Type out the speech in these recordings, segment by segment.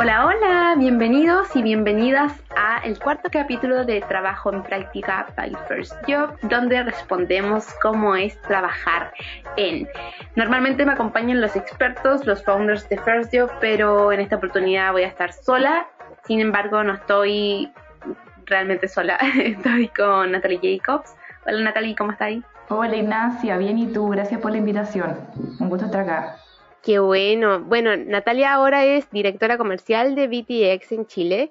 Hola, hola, bienvenidos y bienvenidas a el cuarto capítulo de Trabajo en Práctica by First Job, donde respondemos cómo es trabajar en. Normalmente me acompañan los expertos, los founders de First Job, pero en esta oportunidad voy a estar sola. Sin embargo, no estoy realmente sola, estoy con Natalie Jacobs. Hola Natalie, ¿cómo estás ahí? Hola Ignacia, bien y tú, gracias por la invitación. Un gusto estar acá. Qué bueno. Bueno, Natalia ahora es directora comercial de BTX en Chile.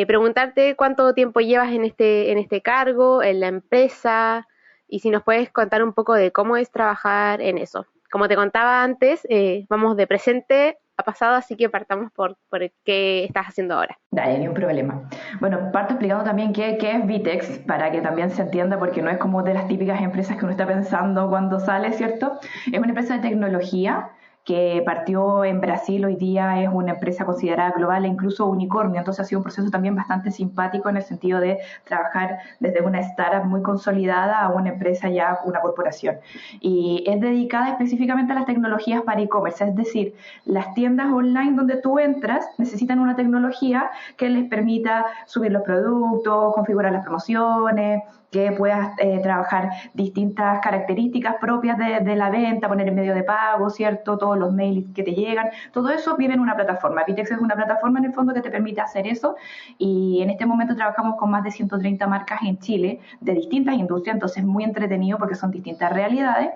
Preguntarte cuánto tiempo llevas en este cargo, en la empresa, y si nos puedes contar un poco de cómo es trabajar en eso. Como te contaba antes, vamos de presente a pasado, así que partamos por qué estás haciendo ahora. Dale, ni un problema. Bueno, parto explicando también qué es Vitex, para que también se entienda, porque no es como de las típicas empresas que uno está pensando cuando sale, ¿cierto? Es una empresa de tecnología que partió en Brasil, hoy día es una empresa considerada global e incluso unicornio, entonces ha sido un proceso también bastante simpático en el sentido de trabajar desde una startup muy consolidada a una empresa ya, una corporación. Y es dedicada específicamente a las tecnologías para e-commerce, es decir, las tiendas online donde tú entras necesitan una tecnología que les permita subir los productos, configurar las promociones, que puedas trabajar distintas características propias de la venta, poner en medio de pago, ¿cierto? Todos los mails que te llegan, todo eso vive en una plataforma. Pitex es una plataforma en el fondo que te permite hacer eso y en este momento trabajamos con más de 130 marcas en Chile de distintas industrias, entonces es muy entretenido porque son distintas realidades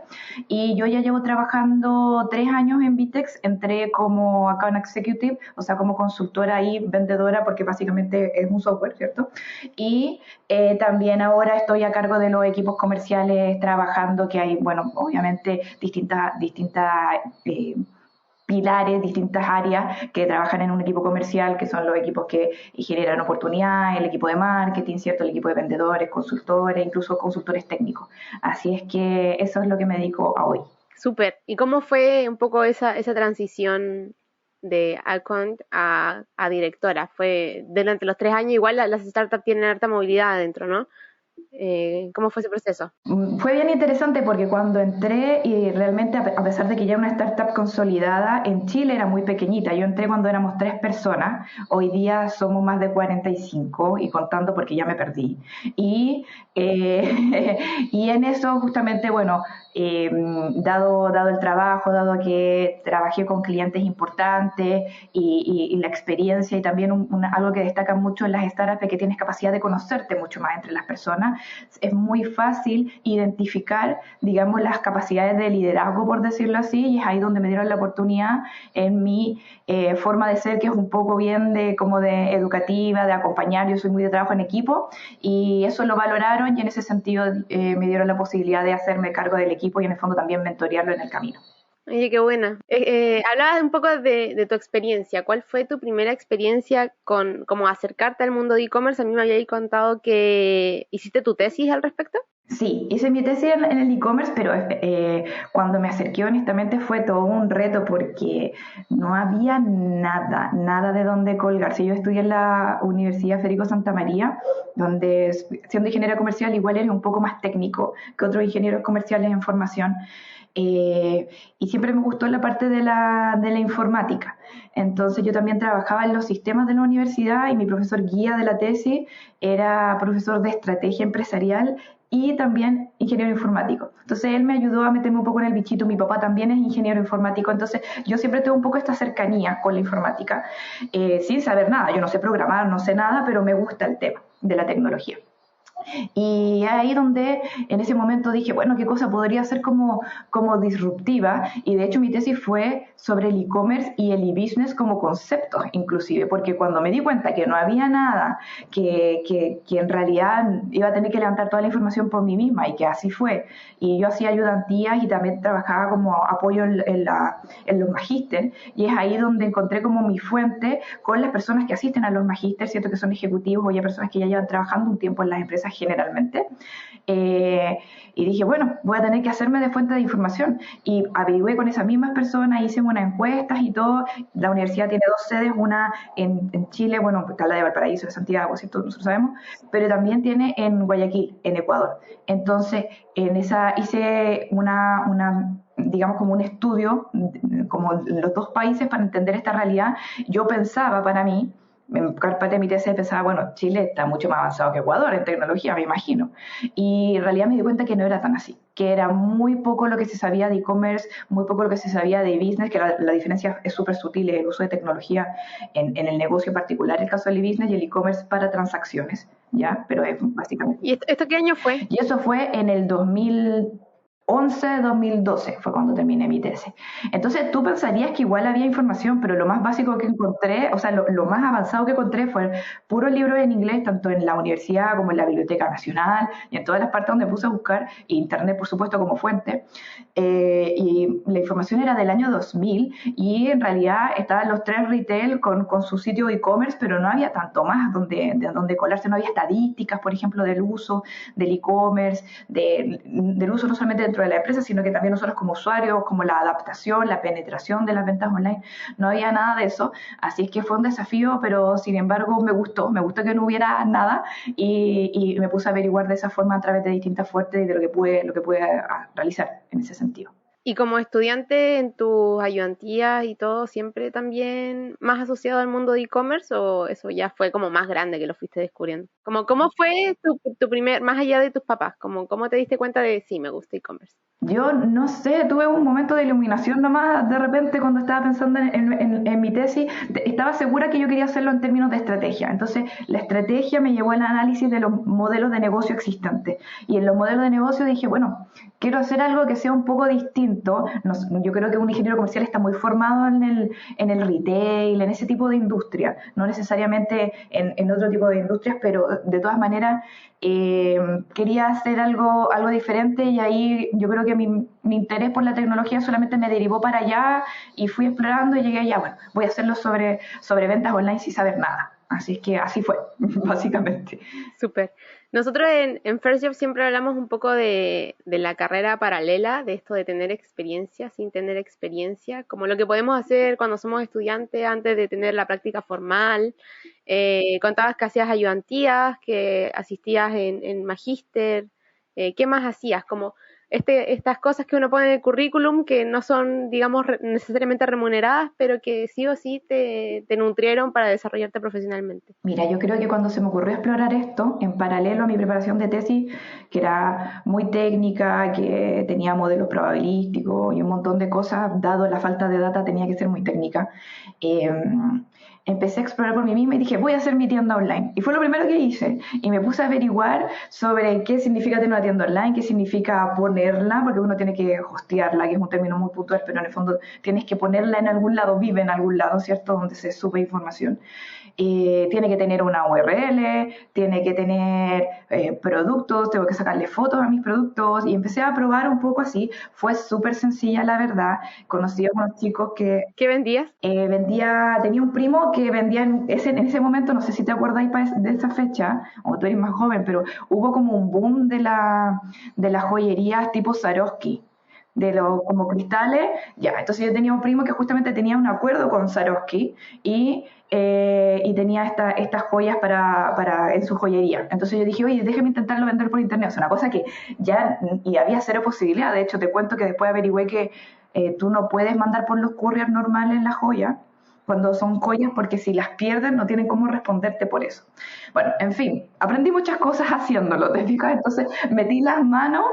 y yo ya llevo trabajando 3 años en Vitex, entré como account executive, o sea, como consultora y vendedora porque básicamente es un software, ¿cierto? Y también ahora estoy a cargo de los equipos comerciales trabajando, que hay, bueno, obviamente distintas pilares, distintas áreas que trabajan en un equipo comercial, que son los equipos que generan oportunidades, el equipo de marketing, ¿cierto? El equipo de vendedores, consultores, incluso consultores técnicos. Así es que eso es lo que me dedico a hoy. Súper. ¿Y cómo fue un poco esa transición de account a directora? Fue durante los 3 años, igual las startups tienen harta movilidad adentro, ¿no? ¿Cómo fue ese proceso? Fue bien interesante porque cuando entré y realmente a pesar de que ya era una startup consolidada, en Chile era muy pequeñita. Yo entré cuando éramos 3 personas, hoy día somos más de 45 y contando porque ya me perdí. Y, y en eso justamente, bueno, eh, dado el trabajo, dado que trabajé con clientes importantes y la experiencia y también algo que destaca mucho en las startups es que tienes capacidad de conocerte mucho más entre las personas, es muy fácil identificar, digamos, las capacidades de liderazgo, por decirlo así, y es ahí donde me dieron la oportunidad en mi forma de ser, que es un poco bien de como de educativa, de acompañar, yo soy muy de trabajo en equipo, y eso lo valoraron y en ese sentido me dieron la posibilidad de hacerme cargo del equipo y en el fondo también mentorearlo en el camino. Oye, qué buena. Hablabas un poco de tu experiencia. ¿Cuál fue tu primera experiencia con como acercarte al mundo de e-commerce? A mí me habías contado que hiciste tu tesis al respecto. Sí, hice mi tesis en el e-commerce, pero cuando me acerqué honestamente fue todo un reto porque no había nada de dónde colgarse. Yo estudié en la Universidad Federico Santa María, donde siendo ingeniero comercial igual eres un poco más técnico que otros ingenieros comerciales en formación. Eh, y siempre me gustó la parte de la informática. Entonces yo también trabajaba en los sistemas de la universidad y mi profesor guía de la tesis era profesor de estrategia empresarial y también ingeniero informático. Entonces él me ayudó a meterme un poco en el bichito, mi papá también es ingeniero informático, entonces yo siempre tengo un poco esta cercanía con la informática, sin saber nada, yo no sé programar, no sé nada, pero me gusta el tema de la tecnología. Y ahí donde en ese momento dije, bueno, ¿qué cosa podría ser como disruptiva? Y de hecho mi tesis fue sobre el e-commerce y el e-business como concepto, inclusive, porque cuando me di cuenta que no había nada, que en realidad iba a tener que levantar toda la información por mí misma y que así fue, y yo hacía ayudantías y también trabajaba como apoyo en los magíster, y es ahí donde encontré como mi fuente con las personas que asisten a los magíster, cierto que son ejecutivos o ya personas que ya llevan trabajando un tiempo en las empresas empresas generalmente. Y dije, bueno, voy a tener que hacerme de fuente de información. Y averigüé con esas mismas personas, hice unas encuestas y todo. La universidad tiene 2 sedes, una en Chile, bueno, está la de Valparaíso, de Santiago, ¿cierto? Nosotros sabemos, pero también tiene en Guayaquil, en Ecuador. Entonces, en esa hice digamos, como un estudio, como los 2 países para entender esta realidad. Yo pensaba para mí, en parte de mi tesis pensaba, bueno, Chile está mucho más avanzado que Ecuador en tecnología, me imagino. Y en realidad me di cuenta que no era tan así, que era muy poco lo que se sabía de e-commerce, muy poco lo que se sabía de business, que la diferencia es súper sutil, el uso de tecnología en el negocio en particular, el caso del e-business y el e-commerce para transacciones, ¿ya? Pero es básicamente. ¿Y esto qué año fue? Y eso fue en el 2011-2012 fue cuando terminé mi tesis. Entonces tú pensarías que igual había información, pero lo más básico que encontré, o sea, lo más avanzado que encontré fue puros libros en inglés, tanto en la universidad como en la Biblioteca Nacional y en todas las partes donde puse a buscar, e internet por supuesto como fuente. Y la información era del año 2000 y en realidad estaban los 3 retail con su sitio de e-commerce, pero no había tanto más donde colarse, no había estadísticas, por ejemplo, del uso del e-commerce, del uso no solamente dentro de la empresa, sino que también nosotros como usuarios, como la adaptación, la penetración de las ventas online, no había nada de eso, así es que fue un desafío, pero sin embargo me gustó que no hubiera nada y me puse a averiguar de esa forma a través de distintas fuentes y de lo que pude realizar en ese sentido. Y como estudiante en tus ayudantías y todo, ¿siempre también más asociado al mundo de e-commerce o eso ya fue como más grande que lo fuiste descubriendo? Como, ¿cómo fue tu primer, más allá de tus papás, como cómo te diste cuenta de sí, me gusta e-commerce? Yo no sé, tuve un momento de iluminación nomás de repente cuando estaba pensando en mi tesis. Estaba segura que yo quería hacerlo en términos de estrategia. Entonces, la estrategia me llevó al análisis de los modelos de negocio existentes. Y en los modelos de negocio dije, bueno, quiero hacer algo que sea un poco distinto. Yo creo que un ingeniero comercial está muy formado en el retail, en ese tipo de industria, no necesariamente en otro tipo de industrias, pero de todas maneras quería hacer algo diferente y ahí yo creo que mi interés por la tecnología solamente me derivó para allá y fui explorando y llegué allá, bueno, voy a hacerlo sobre ventas online sin saber nada. Así es que así fue, básicamente. Súper. Nosotros en First Job siempre hablamos un poco de la carrera paralela, de esto de tener experiencia sin tener experiencia, como lo que podemos hacer cuando somos estudiantes antes de tener la práctica formal. Contabas que hacías ayudantías, que asistías en magíster. ¿Qué más hacías? Como estas cosas que uno pone en el currículum que no son, digamos, necesariamente remuneradas, pero que sí o sí te nutrieron para desarrollarte profesionalmente. Mira, yo creo que cuando se me ocurrió explorar esto, en paralelo a mi preparación de tesis, que era muy técnica, que tenía modelos probabilísticos y un montón de cosas, dado la falta de data tenía que ser muy técnica, empecé a explorar por mí misma y dije, voy a hacer mi tienda online. Y fue lo primero que hice. Y me puse a averiguar sobre qué significa tener una tienda online, qué significa ponerla, porque uno tiene que hostearla, que es un término muy puntual, pero en el fondo tienes que ponerla en algún lado, vive en algún lado, ¿cierto? Donde se sube información. Tiene que tener una URL, tiene que tener productos, tengo que sacarle fotos a mis productos y empecé a probar un poco así. Fue súper sencilla, la verdad. Conocí a unos chicos que... ¿Qué vendías? Tenía un primo que vendía en ese momento, no sé si te acordáis de esa fecha, o tú eres más joven, pero hubo como un boom de las joyerías tipo Swarovski, de los como cristales, ya, entonces yo tenía un primo que justamente tenía un acuerdo con Swarovski y tenía estas joyas en su joyería. Entonces yo dije, oye, déjame intentarlo vender por internet. O sea, una cosa que ya, y había cero posibilidad. De hecho, te cuento que después averigüé que tú no puedes mandar por los couriers normales la joya cuando son joyas, porque si las pierden no tienen cómo responderte por eso. Bueno, en fin, aprendí muchas cosas haciéndolo, ¿te fijas? Entonces metí las manos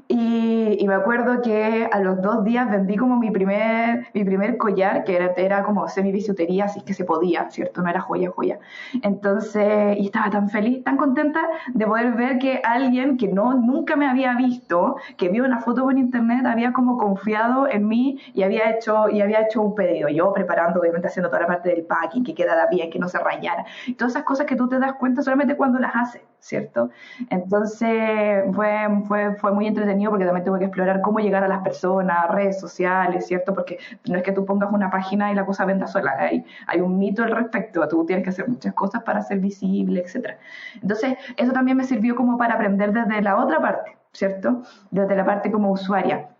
y me acuerdo que a los 2 días vendí como mi primer collar, que era como semi-bisutería, así que se podía, ¿cierto? No era joya. Entonces, y estaba tan feliz, tan contenta de poder ver que alguien que nunca me había visto, que vio una foto por internet, había como confiado en mí y había hecho un pedido. Yo preparando, obviamente haciendo bueno, toda la parte del packing, que quedara bien, que no se rayara, y todas esas cosas que tú te das cuenta solamente cuando las haces, ¿cierto? Entonces fue muy entretenido porque también tuve que explorar cómo llegar a las personas, redes sociales, ¿cierto? Porque no es que tú pongas una página y la cosa venda sola, hay un mito al respecto, tú tienes que hacer muchas cosas para ser visible, etcétera. Entonces, eso también me sirvió como para aprender desde la otra parte, ¿cierto? Desde la parte como usuaria.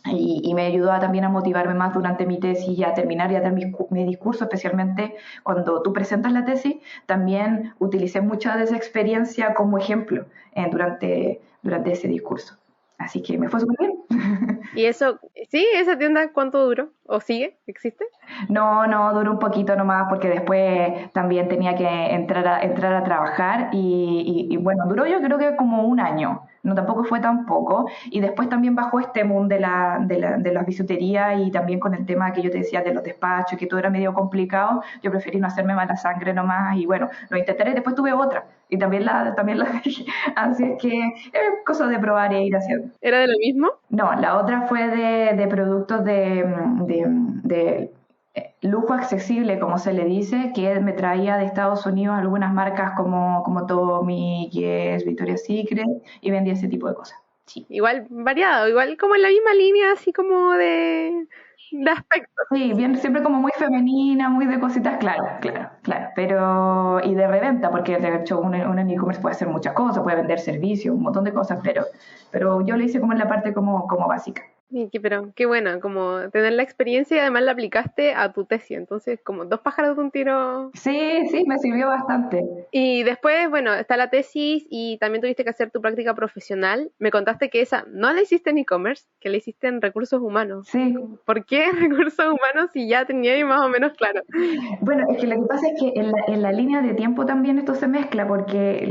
Y me ayudó también a motivarme más durante mi tesis y a terminar ya mi discurso, especialmente cuando tú presentas la tesis, también utilicé mucha de esa experiencia como ejemplo durante ese discurso. Así que me fue súper bien. ¿Y eso, sí, esa tienda cuánto duró? ¿O sigue? ¿Existe? No, duró un poquito nomás porque después también tenía que entrar a trabajar y bueno, duró yo creo que como un año, no tampoco fue tan poco y después también bajó este mundo de las bisuterías y también con el tema que yo te decía de los despachos, que todo era medio complicado, yo preferí no hacerme mala sangre nomás y bueno, lo intentaré, después tuve otra y también la dejé, así es que es cosa de probar e ir haciendo. ¿Era de lo mismo? No, la otra fue de productos de lujo accesible, como se le dice, que me traía de Estados Unidos algunas marcas como Tommy, Guess, Victoria's Secret y vendía ese tipo de cosas. Sí. Igual variado, igual como en la misma línea, así como de aspecto. Sí, bien, siempre como muy femenina, muy de cositas, claro, pero, y de reventa, porque de hecho un e-commerce puede hacer muchas cosas, puede vender servicios, un montón de cosas, pero yo le hice como en la parte como básica. Pero qué bueno, como tener la experiencia y además la aplicaste a tu tesis, entonces como dos pájaros de un tiro. Sí, me sirvió bastante. Y después, bueno, está la tesis y también tuviste que hacer tu práctica profesional. Me contaste que esa no la hiciste en e-commerce, que la hiciste en recursos humanos. Sí, ¿Por qué recursos humanos si ya tenía ahí más o menos claro? bueno, es que lo que pasa es que en la línea de tiempo también esto se mezcla porque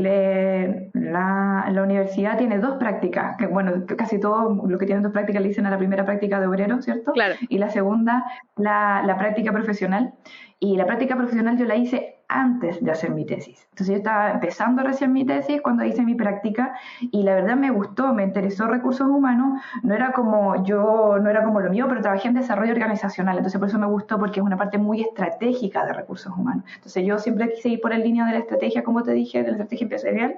la universidad tiene dos prácticas, que bueno, casi todos los que tienen dos prácticas le dicen a la primera práctica de obrero, ¿cierto? Claro. Y la segunda, la práctica profesional. Y la práctica profesional yo la hice antes de hacer mi tesis. Entonces yo estaba empezando recién mi tesis cuando hice mi práctica y la verdad me gustó, me interesó recursos humanos, no era como lo mío, pero trabajé en desarrollo organizacional, entonces por eso me gustó porque es una parte muy estratégica de recursos humanos. Entonces yo siempre quise ir por el línea de la estrategia, como te dije, de la estrategia empresarial.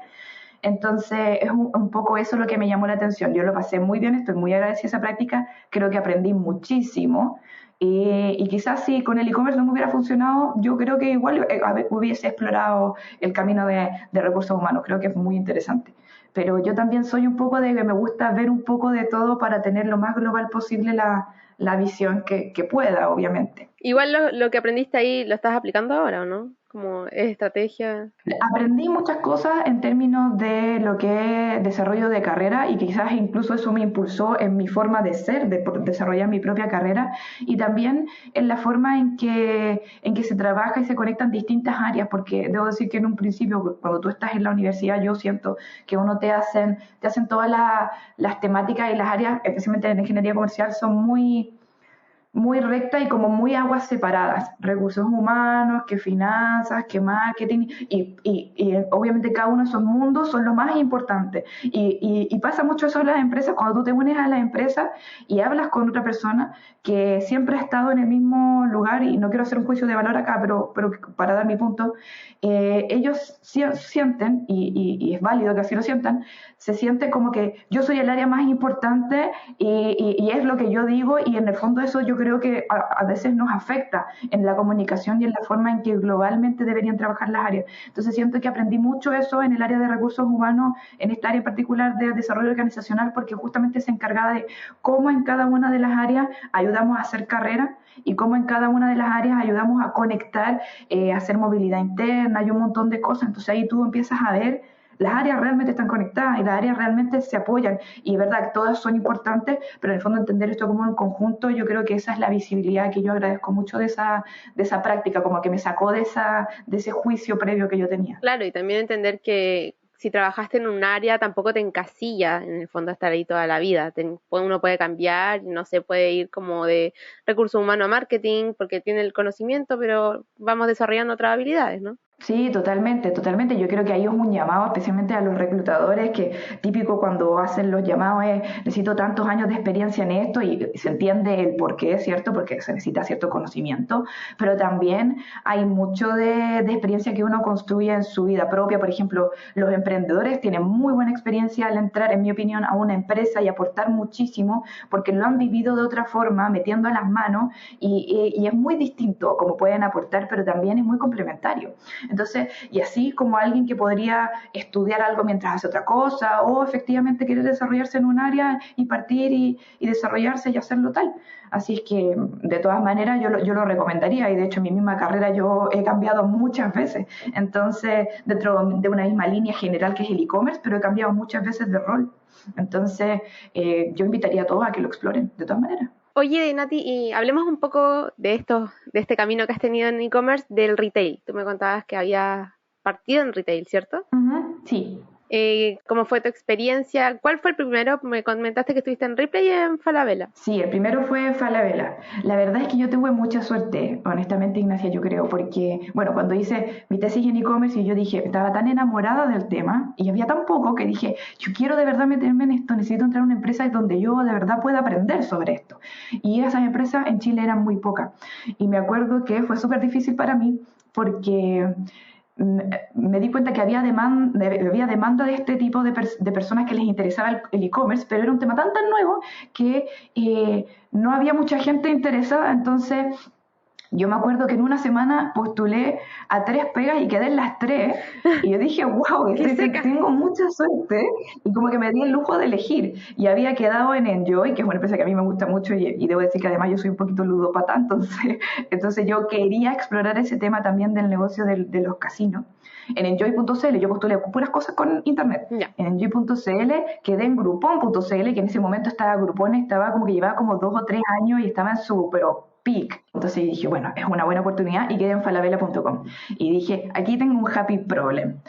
Entonces es un poco eso lo que me llamó la atención. Yo lo pasé muy bien, estoy muy agradecida a esa práctica, creo que aprendí muchísimo y quizás si con el e-commerce no me hubiera funcionado, yo creo que igual hubiese explorado el camino de recursos humanos, creo que es muy interesante. Pero yo también soy un poco de que me gusta ver un poco de todo para tener lo más global posible la visión que pueda, obviamente. Igual lo que aprendiste ahí lo estás aplicando ahora, ¿o no? Como es estrategia. Aprendí muchas cosas en términos de lo que es desarrollo de carrera y quizás incluso eso me impulsó en mi forma de ser, de desarrollar mi propia carrera y también en la forma en que se trabaja y se conectan distintas áreas, porque debo decir que en un principio, cuando tú estás en la universidad, yo siento que uno te hacen todas las temáticas y las áreas, especialmente en ingeniería comercial, son muy recta y como muy aguas separadas, recursos humanos, que finanzas, que marketing, y obviamente cada uno de esos mundos son lo más importante. Y pasa mucho eso en las empresas, cuando tú te unes a la empresa y hablas con otra persona que siempre ha estado en el mismo lugar, y no quiero hacer un juicio de valor acá, pero para dar mi punto, ellos sienten, y es válido que así lo sientan, se siente como que yo soy el área más importante y es lo que yo digo y en el fondo eso yo creo que a veces nos afecta en la comunicación y en la forma en que globalmente deberían trabajar las áreas. Entonces siento que aprendí mucho eso en el área de recursos humanos, en esta área en particular de desarrollo organizacional, porque justamente se encargaba de cómo en cada una de las áreas ayudamos a hacer carrera y cómo en cada una de las áreas ayudamos a conectar, a hacer movilidad interna y un montón de cosas. Entonces ahí tú empiezas a ver las áreas realmente están conectadas y las áreas realmente se apoyan y es verdad que todas son importantes, pero en el fondo entender esto como un conjunto, yo creo que esa es la visibilidad que yo agradezco mucho de esa práctica, como que me sacó de ese juicio previo que yo tenía. Claro, y también entender que si trabajaste en un área tampoco te encasilla en el fondo estar ahí toda la vida. Uno puede cambiar, no se puede ir como de recursos humanos a marketing porque tiene el conocimiento, pero vamos desarrollando otras habilidades, ¿no? Sí, totalmente, totalmente. Yo creo que ahí es un llamado especialmente a los reclutadores, que típico cuando hacen los llamados es necesito tantos años de experiencia en esto y se entiende el por qué, ¿cierto? Porque se necesita cierto conocimiento, pero también hay mucho de experiencia que uno construye en su vida propia. Por ejemplo, los emprendedores tienen muy buena experiencia al entrar, en mi opinión, a una empresa y aportar muchísimo porque lo han vivido de otra forma, metiendo las manos y es muy distinto como pueden aportar, pero también es muy complementario. Entonces, y así como alguien que podría estudiar algo mientras hace otra cosa o efectivamente querer desarrollarse en un área y partir y desarrollarse y hacerlo tal. Así es que, de todas maneras, yo lo recomendaría y de hecho en mi misma carrera yo he cambiado muchas veces. Entonces, dentro de una misma línea general que es el e-commerce, pero he cambiado muchas veces de rol. Entonces, yo invitaría a todos a que lo exploren, de todas maneras. Oye, Nati, y hablemos un poco de de este camino que has tenido en e-commerce del retail. Tú me contabas que había partido en retail, ¿cierto? Ujú, sí. ¿Cómo fue tu experiencia? ¿Cuál fue el primero? Me comentaste que estuviste en Ripley y en Falabella. Sí, el primero fue Falabella. La verdad es que yo tuve mucha suerte, honestamente, Ignacia, yo creo, porque, bueno, cuando hice mi tesis en e-commerce y yo dije, estaba tan enamorada del tema y había tan poco que dije, yo quiero de verdad meterme en esto, necesito entrar a una empresa donde yo de verdad pueda aprender sobre esto. Y esas empresas en Chile eran muy pocas. Y me acuerdo que fue súper difícil para mí porque me di cuenta que había demanda de este tipo de personas que les interesaba el e-commerce, pero era un tema tan nuevo que no había mucha gente interesada. Entonces yo me acuerdo que en una semana postulé a 3 pegas y quedé en las 3. Y yo dije, wow, ¡Qué seca! tengo mucha suerte. Y como que me di el lujo de elegir. Y había quedado en Enjoy, que es una empresa que a mí me gusta mucho. Y debo decir que además yo soy un poquito ludópata. Entonces yo quería explorar ese tema también del negocio de los casinos. En enjoy.cl yo postulé puras cosas con internet. Ya. En enjoy.cl quedé en groupon.cl, que en ese momento estaba Groupon, estaba como que llevaba como 2 o 3 años y estaba en su pero peak. Entonces dije, bueno, es una buena oportunidad y quedé en falabella.com. Y dije, aquí tengo un happy problem.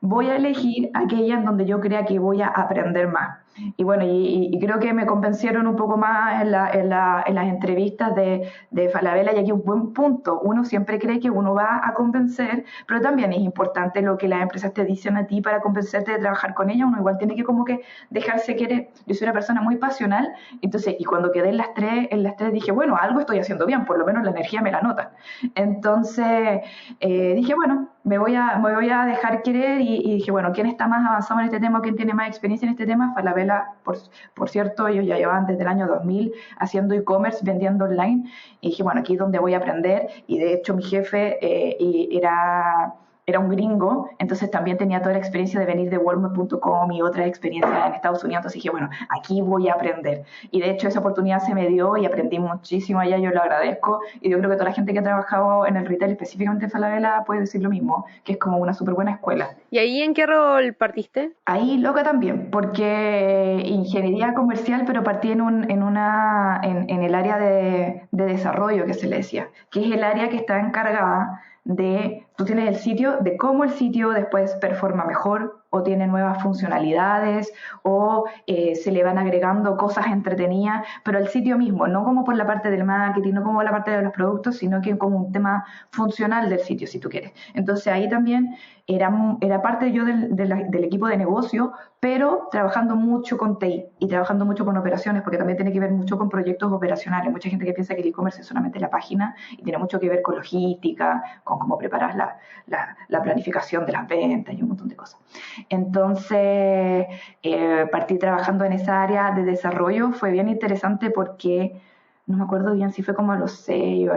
Voy a elegir aquella en donde yo crea que voy a aprender más. Y bueno, y creo que me convencieron un poco más en las entrevistas de Falabella, y aquí un buen punto. Uno siempre cree que uno va a convencer, pero también es importante lo que las empresas te dicen a ti para convencerte de trabajar con ellas. Uno igual tiene que como que dejarse querer. Yo soy una persona muy pasional, entonces, y cuando quedé en las tres dije, bueno, algo estoy haciendo bien, por lo menos la energía me la notan. Entonces, dije, bueno, me voy a dejar querer y dije, bueno, ¿quién está más avanzado en este tema? ¿Quién tiene más experiencia en este tema? Falabella, por cierto, ellos ya llevaban desde el año 2000 haciendo e-commerce, vendiendo online. Y dije, bueno, aquí es donde voy a aprender. Y de hecho mi jefe era un gringo, entonces también tenía toda la experiencia de venir de Walmart.com y otras experiencias en Estados Unidos. Entonces dije, bueno, aquí voy a aprender. Y de hecho esa oportunidad se me dio y aprendí muchísimo allá, yo lo agradezco. Y yo creo que toda la gente que ha trabajado en el retail, específicamente en Falabella, puede decir lo mismo, que es como una súper buena escuela. ¿Y ahí en qué rol partiste? Ahí loca también, porque ingeniería comercial, pero partí en el área de desarrollo que se le decía, que es el área que está encargada de, tú tienes el sitio, de cómo el sitio después performa mejor o tiene nuevas funcionalidades o se le van agregando cosas entretenidas, pero el sitio mismo, no como por la parte del marketing, no como por la parte de los productos, sino que como un tema funcional del sitio, si tú quieres. Entonces ahí también era parte yo del equipo de negocio, pero trabajando mucho con TI y trabajando mucho con operaciones, porque también tiene que ver mucho con proyectos operacionales. Mucha gente que piensa que el e-commerce es solamente la página y tiene mucho que ver con logística, con cómo preparas la planificación de las ventas y un montón de cosas. Entonces, partí trabajando en esa área de desarrollo. Fue bien interesante porque no me acuerdo bien si fue como a los 6 o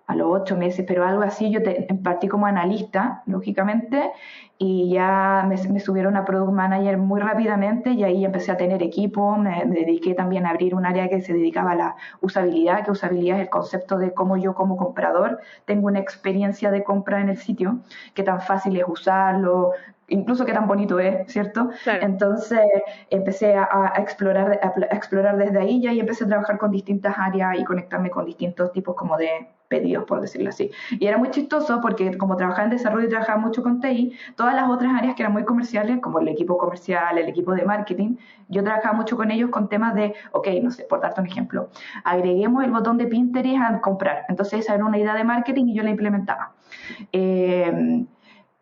a los 8 meses, pero algo así. Partí como analista, lógicamente, y ya me subieron a Product Manager muy rápidamente y ahí empecé a tener equipo. Me dediqué también a abrir un área que se dedicaba a la usabilidad, que usabilidad es el concepto de cómo yo como comprador tengo una experiencia de compra en el sitio, qué tan fácil es usarlo, incluso qué tan bonito es, ¿cierto? Claro. Entonces empecé a explorar desde ahí y ahí empecé a trabajar con distintas áreas y conectarme con distintos tipos como de pedidos, por decirlo así. Y era muy chistoso porque como trabajaba en desarrollo y trabajaba mucho con TI, todas las otras áreas que eran muy comerciales, como el equipo comercial, el equipo de marketing, yo trabajaba mucho con ellos con temas de, ok, no sé, por darte un ejemplo, agreguemos el botón de Pinterest al comprar. Entonces esa era una idea de marketing y yo la implementaba.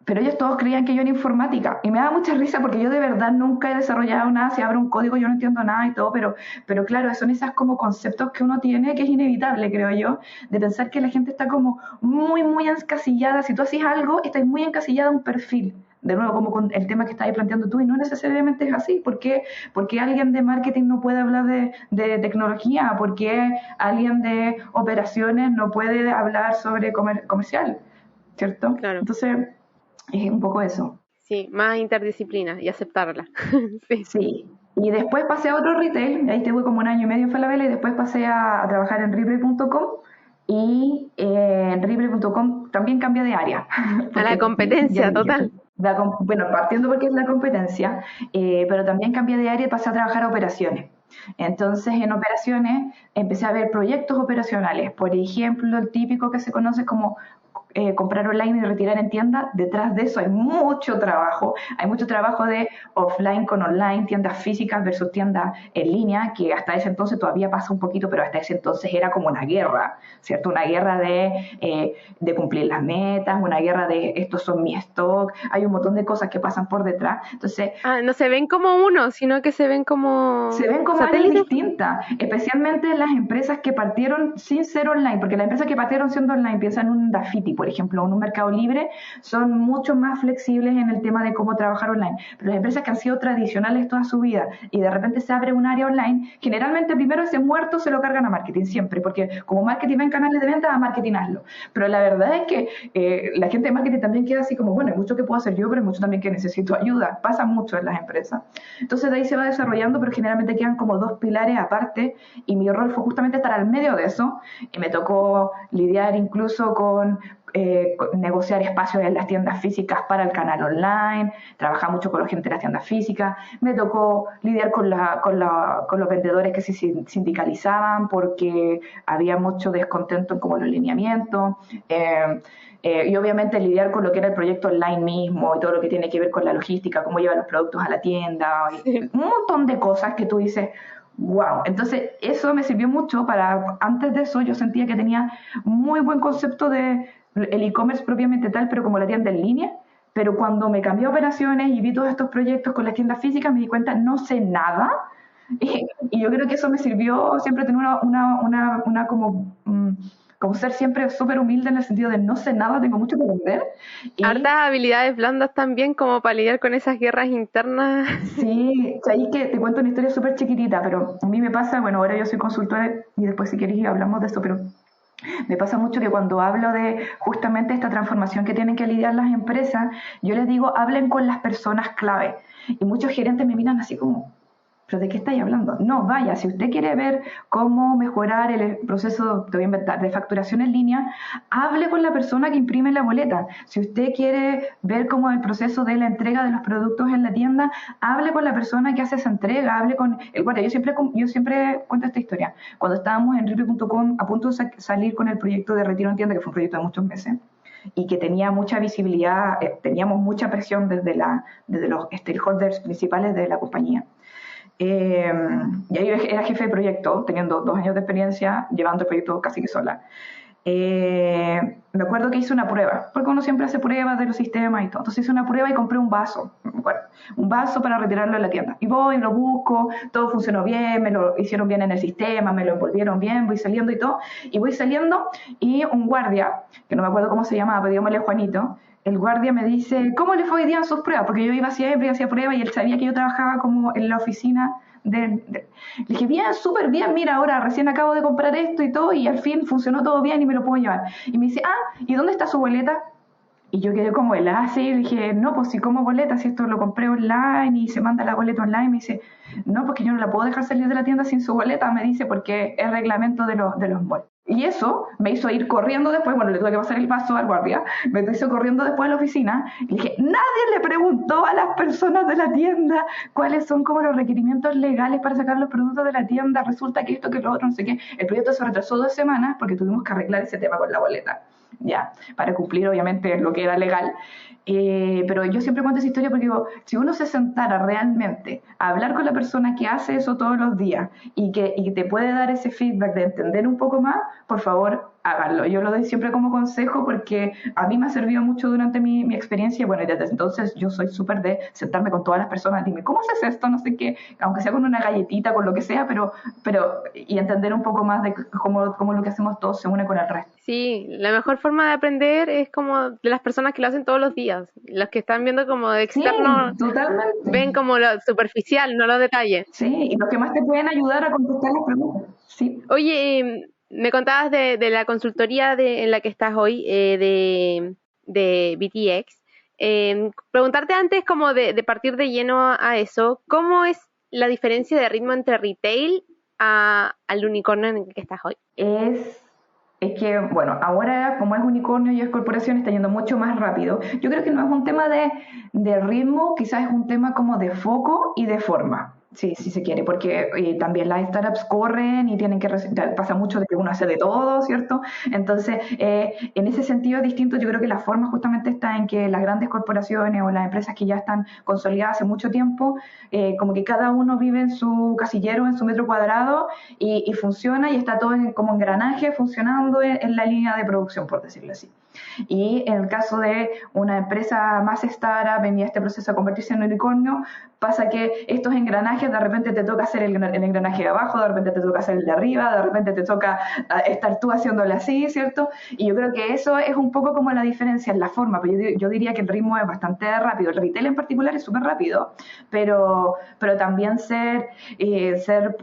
pero ellos todos creían que yo era informática y me da mucha risa porque yo de verdad nunca he desarrollado nada, si abro un código yo no entiendo nada y todo, pero claro, son esas como conceptos que uno tiene que es inevitable, creo yo, de pensar que la gente está como muy, muy encasillada. Si tú haces algo, estás muy encasillada a un perfil. De nuevo, como con el tema que estás planteando tú, y no necesariamente es así. ¿Por qué alguien de marketing no puede hablar de tecnología? ¿Por qué alguien de operaciones no puede hablar sobre comercial? ¿Cierto? Claro. Entonces, es un poco eso. Sí, más interdisciplina y aceptarla. Sí. Sí. Y después pasé a otro retail, ahí estuve como un año y medio en Falabella y después pasé a trabajar en Ripley.com y en Ripley.com también cambié de área. A la Porque ya competencia dije, total. bueno, partiendo porque es la competencia, pero también cambié de área y pasé a trabajar a operaciones. Entonces, en operaciones empecé a ver proyectos operacionales. Por ejemplo, el típico que se conoce como comprar online y retirar en tienda. Detrás de eso hay mucho trabajo de offline con online, tiendas físicas versus tiendas en línea, que hasta ese entonces todavía pasa un poquito, pero hasta ese entonces era como una guerra, ¿cierto? Una guerra de cumplir las metas, una guerra de estos son mi stock, hay un montón de cosas que pasan por detrás. Entonces, Ah, no se ven como uno, sino que se ven se como ven como áreas satélites. distintas, especialmente las empresas que partieron sin ser online, porque las empresas que partieron siendo online, piensan en un Dafiti, por ejemplo, o en un Mercado Libre, son mucho más flexibles en el tema de cómo trabajar online. Pero las empresas que han sido tradicionales toda su vida y de repente se abre un área online, generalmente primero ese muerto se lo cargan a marketing, siempre, porque como marketing va en canales de venta, a marketing hazlo. Pero la verdad es que la gente de marketing también queda así como, bueno, hay mucho que puedo hacer yo, pero hay mucho también que necesito ayuda. Pasa mucho en las empresas. Entonces de ahí se va desarrollando, pero generalmente quedan como dos pilares aparte y mi rol fue justamente estar al medio de eso y me tocó lidiar incluso con negociar espacios en las tiendas físicas para el canal online, trabajar mucho con la gente de las tiendas físicas, me tocó lidiar con los vendedores que se sindicalizaban porque había mucho descontento en como los lineamientos, y obviamente lidiar con lo que era el proyecto online mismo y todo lo que tiene que ver con la logística, cómo llevan los productos a la tienda, y un montón de cosas que tú dices, wow. Entonces eso me sirvió mucho para, antes de eso yo sentía que tenía muy buen concepto de el e-commerce propiamente tal, pero como la tienda en línea. Pero cuando me cambié a operaciones y vi todos estos proyectos con las tiendas físicas, me di cuenta, no sé nada. Y yo creo que eso me sirvió siempre tener una como ser siempre súper humilde en el sentido de no sé nada, tengo mucho que aprender. Y Hartas habilidades blandas también como para lidiar con esas guerras internas. sí, ahí que te cuento una historia súper chiquitita, pero a mí me pasa, bueno, ahora yo soy consultora y después si quieres hablamos de esto, pero me pasa mucho que cuando hablo de justamente esta transformación que tienen que lidiar las empresas, yo les digo, hablen con las personas clave. Y muchos gerentes me miran así como, ¿pero de qué estáis hablando? No, vaya, si usted quiere ver cómo mejorar el proceso, te voy a inventar, de facturación en línea, hable con la persona que imprime la boleta. Si usted quiere ver cómo el proceso de la entrega de los productos en la tienda, hable con la persona que hace esa entrega, hable con el guardia. Yo siempre cuento esta historia. Cuando estábamos en Ripley.com a punto de salir con el proyecto de retiro en tienda, que fue un proyecto de muchos meses, y que tenía mucha visibilidad, teníamos mucha presión desde los stakeholders principales de la compañía. Y ahí era jefe de proyecto, teniendo 2 años de experiencia, llevando el proyecto casi que sola. Me acuerdo que hice una prueba, porque uno siempre hace pruebas de los sistemas y todo. Entonces hice una prueba y compré un vaso, me acuerdo, un vaso para retirarlo en la tienda. Y voy, lo busco, todo funcionó bien, me lo hicieron bien en el sistema, me lo envolvieron bien, voy saliendo y todo. Y voy saliendo y un guardia, que no me acuerdo cómo se llamaba, pero dígamele Juanito, el guardia me dice, ¿cómo le fue hoy día en sus pruebas? Porque yo iba siempre, hacía pruebas y él sabía que yo trabajaba como en la oficina le dije, bien, súper bien, mira, ahora recién acabo de comprar esto y todo y al fin funcionó todo bien y me lo puedo llevar. Y me dice, ¿y dónde está su boleta? Y yo quedé como helada así y dije, no, pues si como boleta, si esto lo compré online y se manda la boleta online, me dice, no, porque yo no la puedo dejar salir de la tienda sin su boleta, me dice, porque es reglamento de los malls. Y eso me hizo ir corriendo después, bueno, le tuve que pasar el vaso al guardia, me hizo corriendo después a la oficina y dije, nadie le preguntó a las personas de la tienda cuáles son como los requerimientos legales para sacar los productos de la tienda, resulta que esto, que lo otro, no sé qué. El proyecto se retrasó 2 semanas porque tuvimos que arreglar ese tema con la boleta, ya, para cumplir obviamente lo que era legal. Pero yo siempre cuento esa historia porque digo, si uno se sentara realmente a hablar con la persona que hace eso todos los días y que te puede dar ese feedback de entender un poco más, por favor, háganlo. Yo lo doy siempre como consejo porque a mí me ha servido mucho durante mi experiencia. Bueno, y desde entonces yo soy súper de sentarme con todas las personas, dime, ¿cómo haces esto? No sé qué, aunque sea con una galletita, con lo que sea, y entender un poco más de cómo lo que hacemos todos se une con el resto. Sí, la mejor forma de aprender es como de las personas que lo hacen todos los días. Los que están viendo como de Sí, externo ven totalmente. como lo superficial, no los detalles. Sí, y los que más te pueden ayudar a contestar las preguntas. Sí. Oye, me contabas de la consultoría en la que estás hoy, de BTX. Preguntarte antes, como de partir de lleno a eso, ¿cómo es la diferencia de ritmo entre retail al unicornio en el que estás hoy? Es que, bueno, ahora como es unicornio y es corporación, está yendo mucho más rápido. Yo creo que no es un tema de ritmo, quizás es un tema como de foco y de forma. Sí, si se quiere, porque también las startups corren y tienen que pasa mucho de que uno hace de todo, ¿cierto? Entonces, en ese sentido es distinto. Yo creo que la forma justamente está en que las grandes corporaciones o las empresas que ya están consolidadas hace mucho tiempo, como que cada uno vive en su casillero, en su metro cuadrado y funciona y está todo como engranaje funcionando en la línea de producción, por decirlo así. Y en el caso de una empresa más startup, en este proceso de convertirse en unicornio, pasa que estos engranajes de repente te toca hacer el engranaje de abajo, de repente te toca hacer el de arriba, de repente te toca estar tú haciéndole así, ¿cierto? Y yo creo que eso es un poco como la diferencia en la forma, pero yo diría que el ritmo es bastante rápido. El retail en particular es súper rápido, pero también ser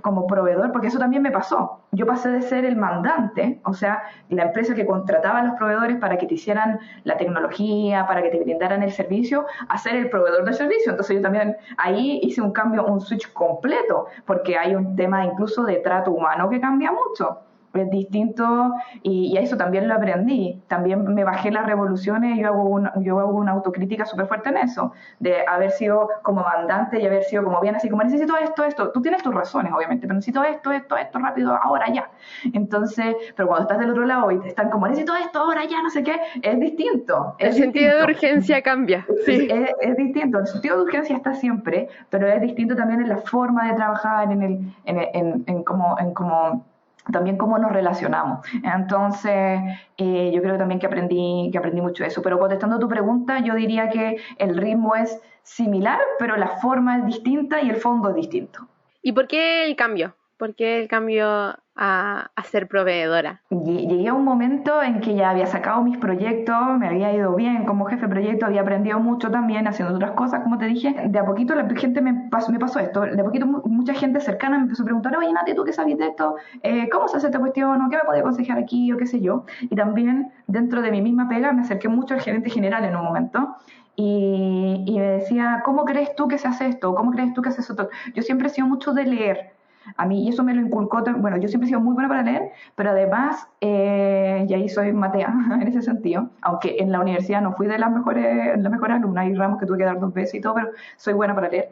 como proveedor, porque eso también me pasó. Yo pasé de ser el mandante, o sea, la empresa que contrataba a los proveedores para que te hicieran la tecnología, para que te brindaran el servicio, a ser el proveedor del servicio. Entonces yo también ahí hice un cambio, un switch completo, porque hay un tema incluso de trato humano que cambia mucho. Es distinto y a eso también lo aprendí. También me bajé las revoluciones y yo hago una autocrítica súper fuerte en eso, de haber sido como mandante y haber sido como bien así, como necesito esto. Tú tienes tus razones, obviamente, pero necesito esto, rápido, ahora, ya. Entonces, pero cuando estás del otro lado y te están como necesito esto, ahora, ya, no sé qué, es distinto. El Es sentido de distinto. urgencia cambia, Es, sí. es, es distinto, el sentido de urgencia está siempre, pero es distinto también en la forma de trabajar, en cómo también cómo nos relacionamos. Entonces, yo creo también que aprendí mucho eso. Pero contestando a tu pregunta, yo diría que el ritmo es similar, pero la forma es distinta y el fondo es distinto. ¿Y por qué el cambio? ¿Por qué el cambio a ser proveedora? Llegué a un momento en que ya había sacado mis proyectos, me había ido bien como jefe de proyecto, había aprendido mucho también haciendo otras cosas, como te dije. De a poquito la gente me pasó esto, de a poquito mucha gente cercana me empezó a preguntar, oye Nati, ¿tú qué sabes de esto? ¿Cómo se hace esta cuestión? ¿O qué me podía aconsejar aquí? O qué sé yo. Y también dentro de mi misma pega me acerqué mucho al gerente general en un momento. Y me decía, ¿cómo crees tú que se hace esto? ¿Cómo crees tú que se hace esto? Yo siempre he sido mucho de leer. A mí, y eso me lo inculcó, bueno, yo siempre he sido muy buena para leer, pero además, y ahí soy matea en ese sentido, aunque en la universidad no fui de las mejores alumnas, hay ramos que tuve que dar 2 veces y todo, pero soy buena para leer.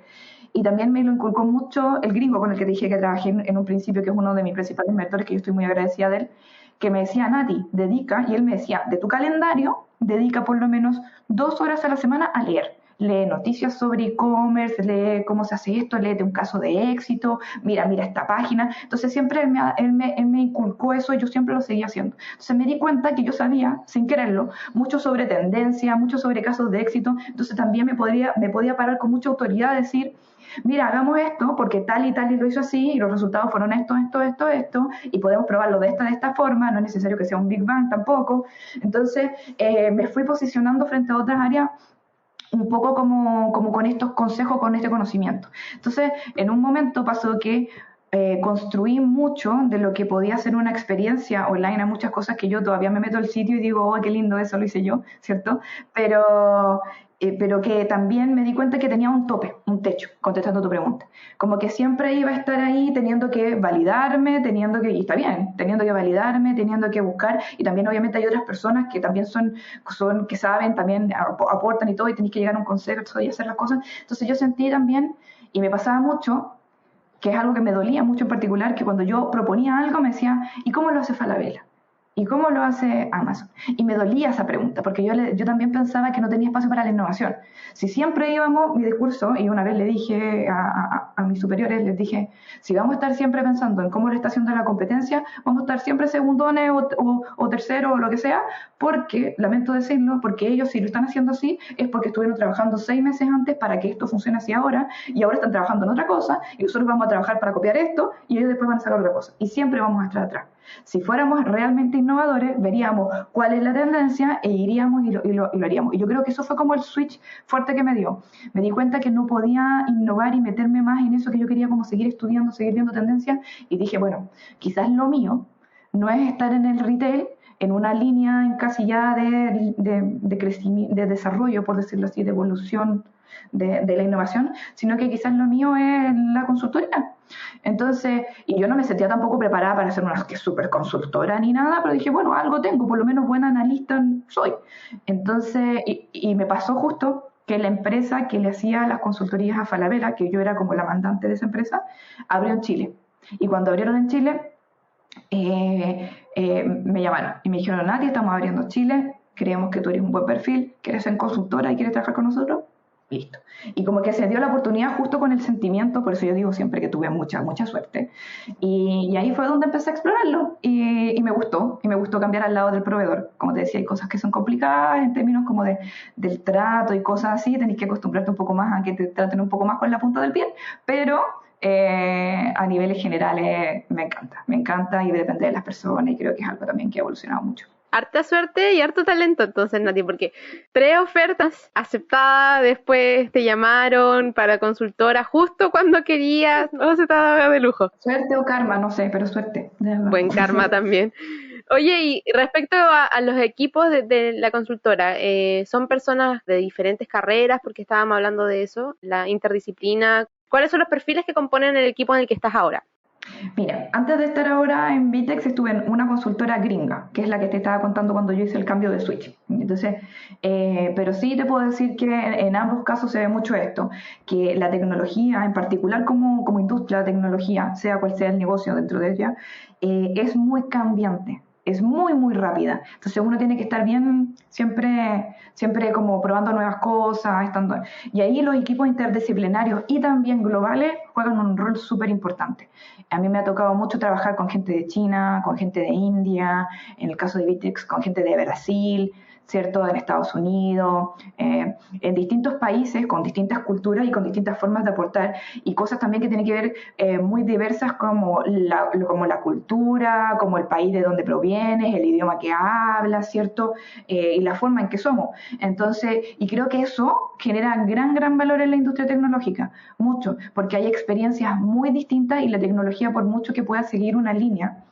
Y también me lo inculcó mucho el gringo con el que te dije que trabajé en un principio, que es uno de mis principales mentores, que yo estoy muy agradecida de él, que me decía, Nati, dedica, y él me decía, de tu calendario, dedica por lo menos 2 horas a la semana a leer. Lee noticias sobre e-commerce, lee cómo se hace esto, léete un caso de éxito, mira esta página. Entonces siempre él me inculcó eso y yo siempre lo seguía haciendo. Entonces me di cuenta que yo sabía, sin quererlo, mucho sobre tendencia, mucho sobre casos de éxito. Entonces también me podía parar con mucha autoridad a decir, mira, hagamos esto porque tal y tal y lo hizo así y los resultados fueron esto, y podemos probarlo de esta forma, no es necesario que sea un Big Bang tampoco. Entonces me fui posicionando frente a otras áreas un poco como con estos consejos, con este conocimiento. Entonces, en un momento pasó que construí mucho de lo que podía ser una experiencia online. Hay muchas cosas que yo todavía me meto al sitio y digo, oh, qué lindo, eso lo hice yo, ¿cierto? Pero que también me di cuenta que tenía un tope, un techo, contestando tu pregunta. Como que siempre iba a estar ahí teniendo que validarme, y está bien, teniendo que validarme, teniendo que buscar, y también obviamente hay otras personas que también que saben, también aportan y todo, y tenéis que llegar a un consenso y hacer las cosas. Entonces yo sentí también, y me pasaba mucho, que es algo que me dolía mucho en particular, que cuando yo proponía algo me decía, ¿y cómo lo hace Falabella? ¿Y cómo lo hace Amazon? Y me dolía esa pregunta, porque yo también pensaba que no tenía espacio para la innovación. Si siempre íbamos, mi discurso, y una vez le dije a mis superiores, les dije, si vamos a estar siempre pensando en cómo le está haciendo la competencia, vamos a estar siempre segundones o terceros o lo que sea, porque, lamento decirlo, porque ellos si lo están haciendo así, es porque estuvieron trabajando 6 meses antes para que esto funcione así ahora, y ahora están trabajando en otra cosa, y nosotros vamos a trabajar para copiar esto, y ellos después van a sacar otra cosa. Y siempre vamos a estar atrás. Si fuéramos realmente innovadores, veríamos cuál es la tendencia e iríamos y lo haríamos. Y yo creo que eso fue como el switch fuerte que me dio. Me di cuenta que no podía innovar y meterme más en eso que yo quería, como seguir estudiando, seguir viendo tendencias. Y dije, bueno, quizás lo mío no es estar en el retail, en una línea encasillada de crecimiento, de desarrollo, por decirlo así, de evolución de la innovación, sino que quizás lo mío es la consultoría. Entonces, y yo no me sentía tampoco preparada para ser una super consultora ni nada, pero dije, bueno, algo tengo, por lo menos buena analista soy. Entonces, y me pasó justo que la empresa que le hacía las consultorías a Falabella, que yo era como la mandante de esa empresa, abrió en Chile. Y cuando abrieron en Chile, me llamaron y me dijeron, Nati, estamos abriendo Chile, creemos que tú eres un buen perfil, quieres ser consultora y quieres trabajar con nosotros. Listo. Y como que se dio la oportunidad justo con el sentimiento, por eso yo digo siempre que tuve mucha suerte. Y ahí fue donde empecé a explorarlo y me gustó cambiar al lado del proveedor. Como te decía, hay cosas que son complicadas en términos como del trato y cosas así, tenés que acostumbrarte un poco más a que te traten un poco más con la punta del pie, pero a niveles generales me encanta y depende de las personas y creo que es algo también que ha evolucionado mucho. Harta suerte y harto talento entonces, Nati, porque 3 ofertas aceptadas, después te llamaron para consultora justo cuando querías, no se estaba de lujo. Suerte o karma, no sé, pero suerte. Buen karma también. Oye, y respecto a los equipos de la consultora, ¿son personas de diferentes carreras? Porque estábamos hablando de eso, la interdisciplina. ¿Cuáles son los perfiles que componen el equipo en el que estás ahora? Mira, antes de estar ahora en Vitex estuve en una consultora gringa, que es la que te estaba contando cuando yo hice el cambio de switch. Entonces, pero sí te puedo decir que en ambos casos se ve mucho esto, que la tecnología, en particular como industria de tecnología, sea cual sea el negocio dentro de ella, es muy cambiante. Es muy rápida. Entonces uno tiene que estar bien siempre como probando nuevas cosas, estando. Y ahí los equipos interdisciplinarios y también globales juegan un rol súper importante. A mí me ha tocado mucho trabajar con gente de China, con gente de India, en el caso de Vitex, con gente de Brasil, ¿cierto? En Estados Unidos, en distintos países, con distintas culturas y con distintas formas de aportar, y cosas también que tienen que ver muy diversas como la cultura, como el país de donde provienes, el idioma que hablas, ¿cierto? Y la forma en que somos. Entonces, y creo que eso genera gran valor en la industria tecnológica, mucho, porque hay experiencias muy distintas y la tecnología, por mucho que pueda seguir una línea,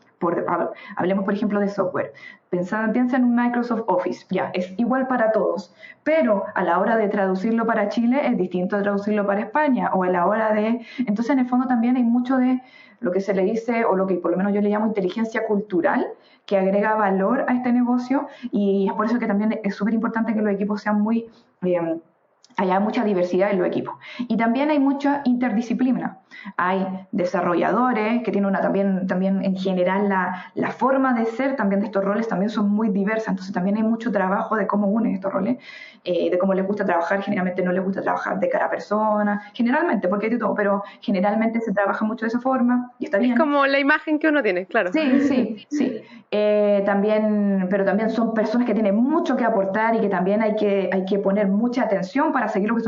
hablemos por ejemplo de software, piensa en un Microsoft Office, ya, es igual para todos, pero a la hora de traducirlo para Chile es distinto a traducirlo para España, o a la hora entonces en el fondo también hay mucho de lo que se le dice, o lo que por lo menos yo le llamo inteligencia cultural, que agrega valor a este negocio, y es por eso que también es súper importante que los equipos sean haya mucha diversidad en los equipos. Y también hay mucha interdisciplina. Hay desarrolladores que tienen también en general la forma de ser también de estos roles también son muy diversas. Entonces también hay mucho trabajo de cómo unen estos roles, de cómo les gusta trabajar. Generalmente no les gusta trabajar de cara a persona, generalmente, porque hay de todo, pero generalmente se trabaja mucho de esa forma y está bien. Es como la imagen que uno tiene, claro. Sí. Pero también son personas que tienen mucho que aportar y que también hay que poner mucha atención para seguir lo que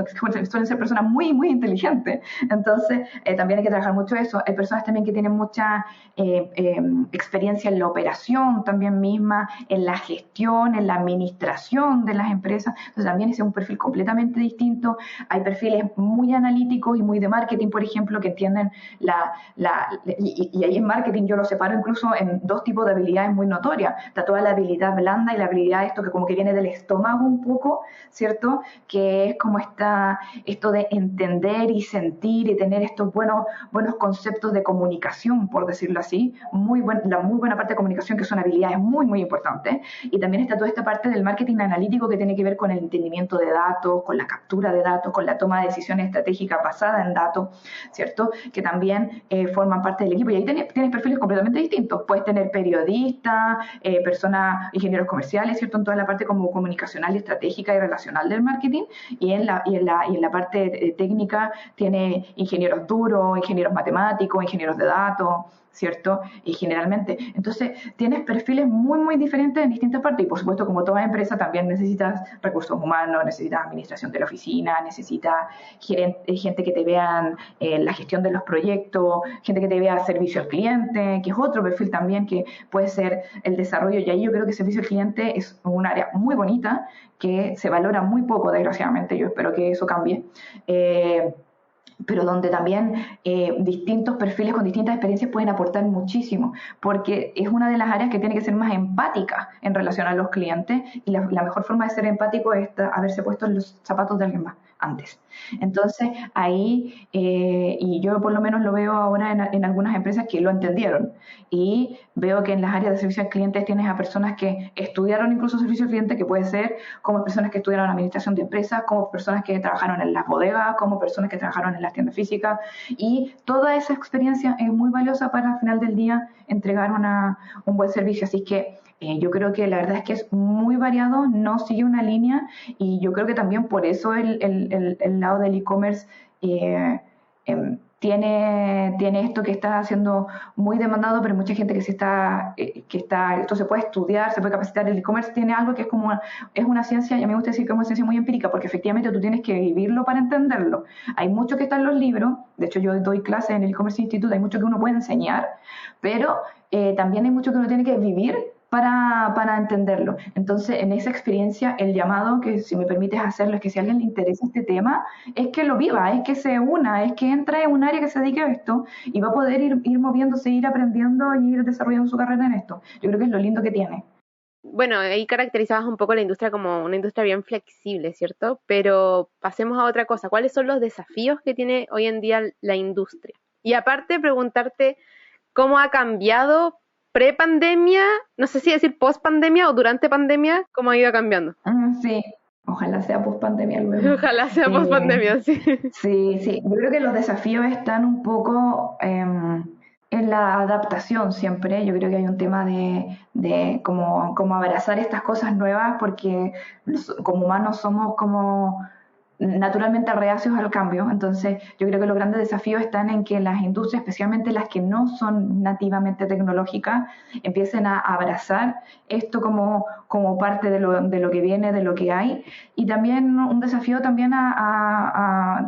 suelen ser personas muy inteligentes. Entonces, también hay que trabajar mucho eso. Hay personas también que tienen mucha experiencia en la operación también misma, en la gestión, en la administración de las empresas. Entonces, también ese es un perfil completamente distinto. Hay perfiles muy analíticos y muy de marketing, por ejemplo, que entienden y ahí en marketing yo lo separo incluso en dos tipos de habilidades muy notorias. Está toda la habilidad blanda y la habilidad esto que como que viene del estómago un poco, ¿cierto? Que es como esto de entender y sentir y tener estos buenos conceptos de comunicación, por decirlo así, la muy buena parte de comunicación, que son habilidades muy importantes. Y también está toda esta parte del marketing analítico que tiene que ver con el entendimiento de datos, con la captura de datos, con la toma de decisiones estratégicas basada en datos, ¿cierto? Que también forman parte del equipo. Y ahí tienes perfiles completamente distintos. Puedes tener periodistas, analistas, personas, ingenieros comerciales, ¿cierto? En toda la parte como comunicacional, estratégica y relacional del marketing, y en la parte técnica tiene ingenieros duros, ingenieros matemáticos, ingenieros de datos, ¿cierto? Y generalmente, entonces tienes perfiles muy, muy diferentes en distintas partes, y por supuesto, como toda empresa, también necesitas recursos humanos, necesitas administración de la oficina, necesitas gente que te vean la gestión de los proyectos, gente que te vea servicio al cliente, que es otro perfil también que puede ser el desarrollo, y ahí yo creo que servicio al cliente es un área muy bonita, que se valora muy poco, desgraciadamente. Yo espero que eso cambie. Pero donde también distintos perfiles con distintas experiencias pueden aportar muchísimo, porque es una de las áreas que tiene que ser más empática en relación a los clientes, y la mejor forma de ser empático es haberse puesto en los zapatos de alguien más antes. Entonces ahí, y yo por lo menos lo veo ahora en algunas empresas que lo entendieron, y veo que en las áreas de servicio al cliente tienes a personas que estudiaron incluso servicio al cliente, que puede ser como personas que estudiaron administración de empresas, como personas que trabajaron en las bodegas, como personas que trabajaron en las tiendas físicas, y toda esa experiencia es muy valiosa para al final del día entregar un buen servicio. Así que yo creo que la verdad es que es muy variado, no sigue una línea, y yo creo que también por eso el lado del e-commerce tiene esto que está siendo muy demandado, pero mucha gente esto se puede estudiar, se puede capacitar. El e-commerce tiene algo que es una ciencia, y a mí me gusta decir que es una ciencia muy empírica, porque efectivamente tú tienes que vivirlo para entenderlo. Hay mucho que está en los libros, de hecho yo doy clases en el e-commerce institute, hay mucho que uno puede enseñar, pero también hay mucho que uno tiene que vivir para entenderlo. Entonces, en esa experiencia, el llamado, que si me permites hacerlo, es que si a alguien le interesa este tema, es que lo viva, es que se una, es que entre en un área que se dedique a esto, y va a poder ir moviéndose, ir aprendiendo y ir desarrollando su carrera en esto. Yo creo que es lo lindo que tiene. Bueno, ahí caracterizabas un poco la industria como una industria bien flexible, ¿cierto? Pero pasemos a otra cosa. ¿Cuáles son los desafíos que tiene hoy en día la industria? Y aparte, preguntarte cómo ha cambiado pre-pandemia, no sé si decir post-pandemia o durante pandemia, cómo ha ido cambiando. Sí, ojalá sea post pandemia luego. Ojalá sea Eh, post-pandemia, sí. Sí, sí. Yo creo que los desafíos están un poco en la adaptación siempre. Yo creo que hay un tema de como abrazar estas cosas nuevas, porque como humanos somos como naturalmente reacios al cambio. Entonces, yo creo que los grandes desafíos están en que las industrias, especialmente las que no son nativamente tecnológicas, empiecen a abrazar esto como parte de lo que viene, de lo que hay. Y también un desafío también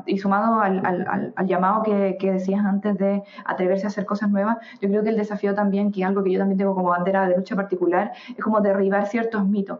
y sumado al llamado que decías antes de atreverse a hacer cosas nuevas, yo creo que el desafío también, que es algo que yo también tengo como bandera de lucha particular, es como derribar ciertos mitos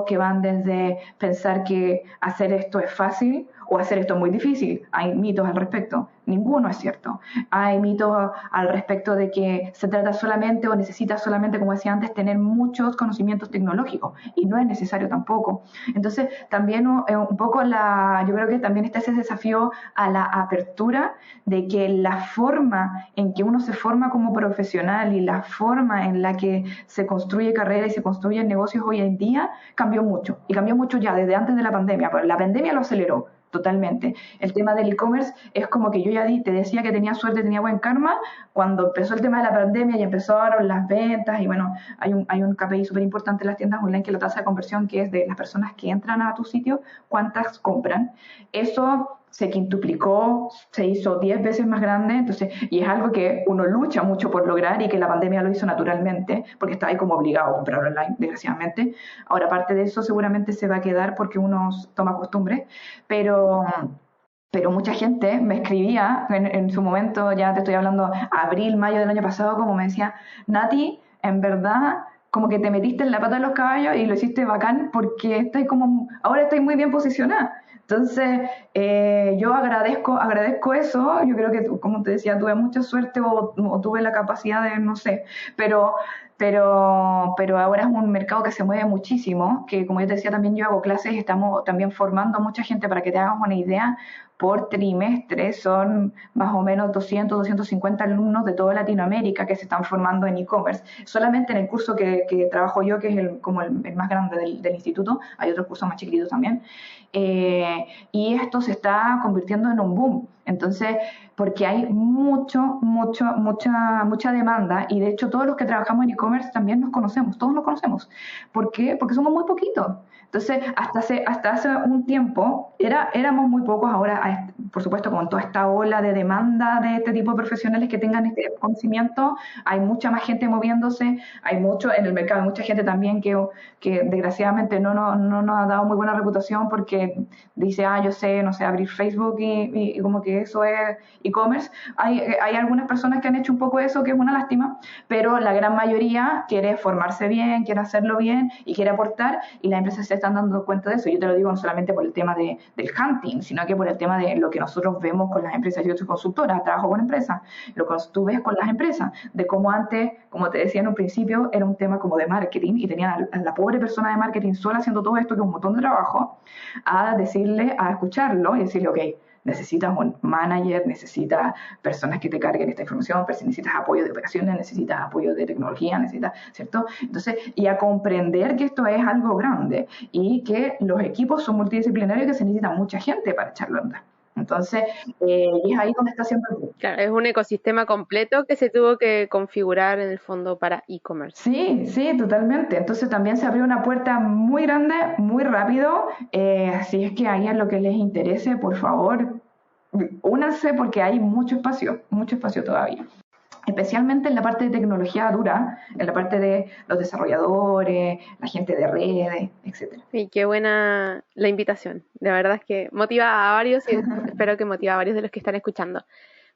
que van desde pensar que hacer esto es fácil o hacer esto es muy difícil. Hay mitos al respecto. Ninguno es cierto. Hay mitos al respecto de que se trata solamente o necesita solamente, como decía antes, tener muchos conocimientos tecnológicos, y no es necesario tampoco. Entonces, también un poco yo creo que también está ese desafío a la apertura de que la forma en que uno se forma como profesional y la forma en la que se construye carrera y se construyen negocios hoy en día cambió mucho. Y cambió mucho ya desde antes de la pandemia, pero la pandemia lo aceleró totalmente. El tema del e-commerce es como que yo ya te decía que tenía suerte, tenía buen karma, cuando empezó el tema de la pandemia y empezaron las ventas, y bueno, hay un KPI súper importante en las tiendas online, que es la tasa de conversión, que es de las personas que entran a tu sitio, cuántas compran. Eso se quintuplicó, se hizo 10 veces más grande, entonces, y es algo que uno lucha mucho por lograr, y que la pandemia lo hizo naturalmente, porque está ahí como obligado a comprar online, desgraciadamente. Ahora, parte de eso seguramente se va a quedar porque uno toma costumbre, pero mucha gente me escribía en su momento, ya te estoy hablando abril, mayo del año pasado, como me decía, Nati, en verdad, como que te metiste en la pata de los caballos y lo hiciste bacán, porque ahora estoy muy bien posicionada. Entonces, yo agradezco eso. Yo creo que, como te decía, tuve mucha suerte, o tuve la capacidad de, no sé, pero ahora es un mercado que se mueve muchísimo, que como yo te decía también, yo hago clases, estamos también formando a mucha gente. Para que te hagas una idea, por trimestre son más o menos 250 alumnos de toda Latinoamérica que se están formando en e-commerce. Solamente en el curso que trabajo yo, que es el más grande del instituto, hay otros cursos más chiquititos también, y esto se está convirtiendo en un boom. Entonces, porque hay mucha demanda, y de hecho todos los que trabajamos en e-commerce también nos conocemos, todos nos conocemos. ¿Por qué? Porque somos muy poquitos. Entonces, hasta hace un tiempo éramos muy pocos. Ahora, por supuesto, con toda esta ola de demanda de este tipo de profesionales que tengan este conocimiento, hay mucha más gente moviéndose, hay mucho en el mercado, hay mucha gente también que desgraciadamente no nos ha dado muy buena reputación porque dice, yo sé, no sé, abrir Facebook y como que eso es e-commerce. Hay algunas personas que han hecho un poco eso, que es una lástima, pero la gran mayoría quiere formarse bien, quiere hacerlo bien y quiere aportar, y las empresas se están dando cuenta de eso. Yo te lo digo no solamente por el tema del hunting, sino que por el tema de lo que nosotros vemos con las empresas. Yo soy consultora, trabajo con empresas, lo que tú ves con las empresas, de cómo antes, como te decía en un principio, era un tema como de marketing, y tenían a la pobre persona de marketing sola haciendo todo esto, que es un montón de trabajo, a decirle, a escucharlo y decirle, ok, necesitas un manager, necesitas personas que te carguen esta información, necesitas apoyo de operaciones, necesitas apoyo de tecnología, necesitas, ¿cierto? Entonces, y a comprender que esto es algo grande y que los equipos son multidisciplinarios y que se necesita mucha gente para echarlo a andar. Entonces, y es ahí donde está siempre el punto. Claro, es un ecosistema completo que se tuvo que configurar en el fondo para e-commerce. Sí, totalmente. Entonces también se abrió una puerta muy grande, muy rápido. Así es que ahí a lo que les interese, por favor, únanse, porque hay mucho espacio todavía. Especialmente en la parte de tecnología dura, en la parte de los desarrolladores, la gente de redes, etcétera. Y qué buena la invitación. De verdad es que motiva a varios y espero que motive a varios de los que están escuchando.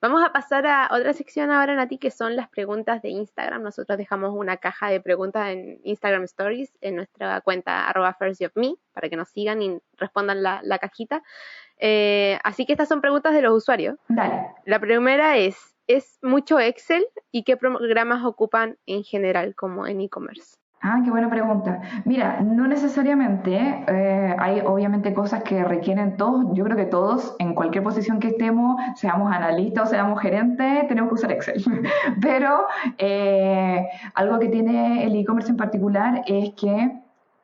Vamos a pasar a otra sección ahora, Nati, que son las preguntas de Instagram. Nosotros dejamos una caja de preguntas en Instagram Stories en nuestra cuenta @firstjobme para que nos sigan y respondan la cajita. Así que estas son preguntas de los usuarios. Dale. La primera ¿es mucho Excel y qué programas ocupan en general como en e-commerce? Qué buena pregunta. Mira, no necesariamente, hay obviamente cosas que requieren todos, yo creo que todos, en cualquier posición que estemos, seamos analistas o seamos gerentes, tenemos que usar Excel. Pero algo que tiene el e-commerce en particular es que,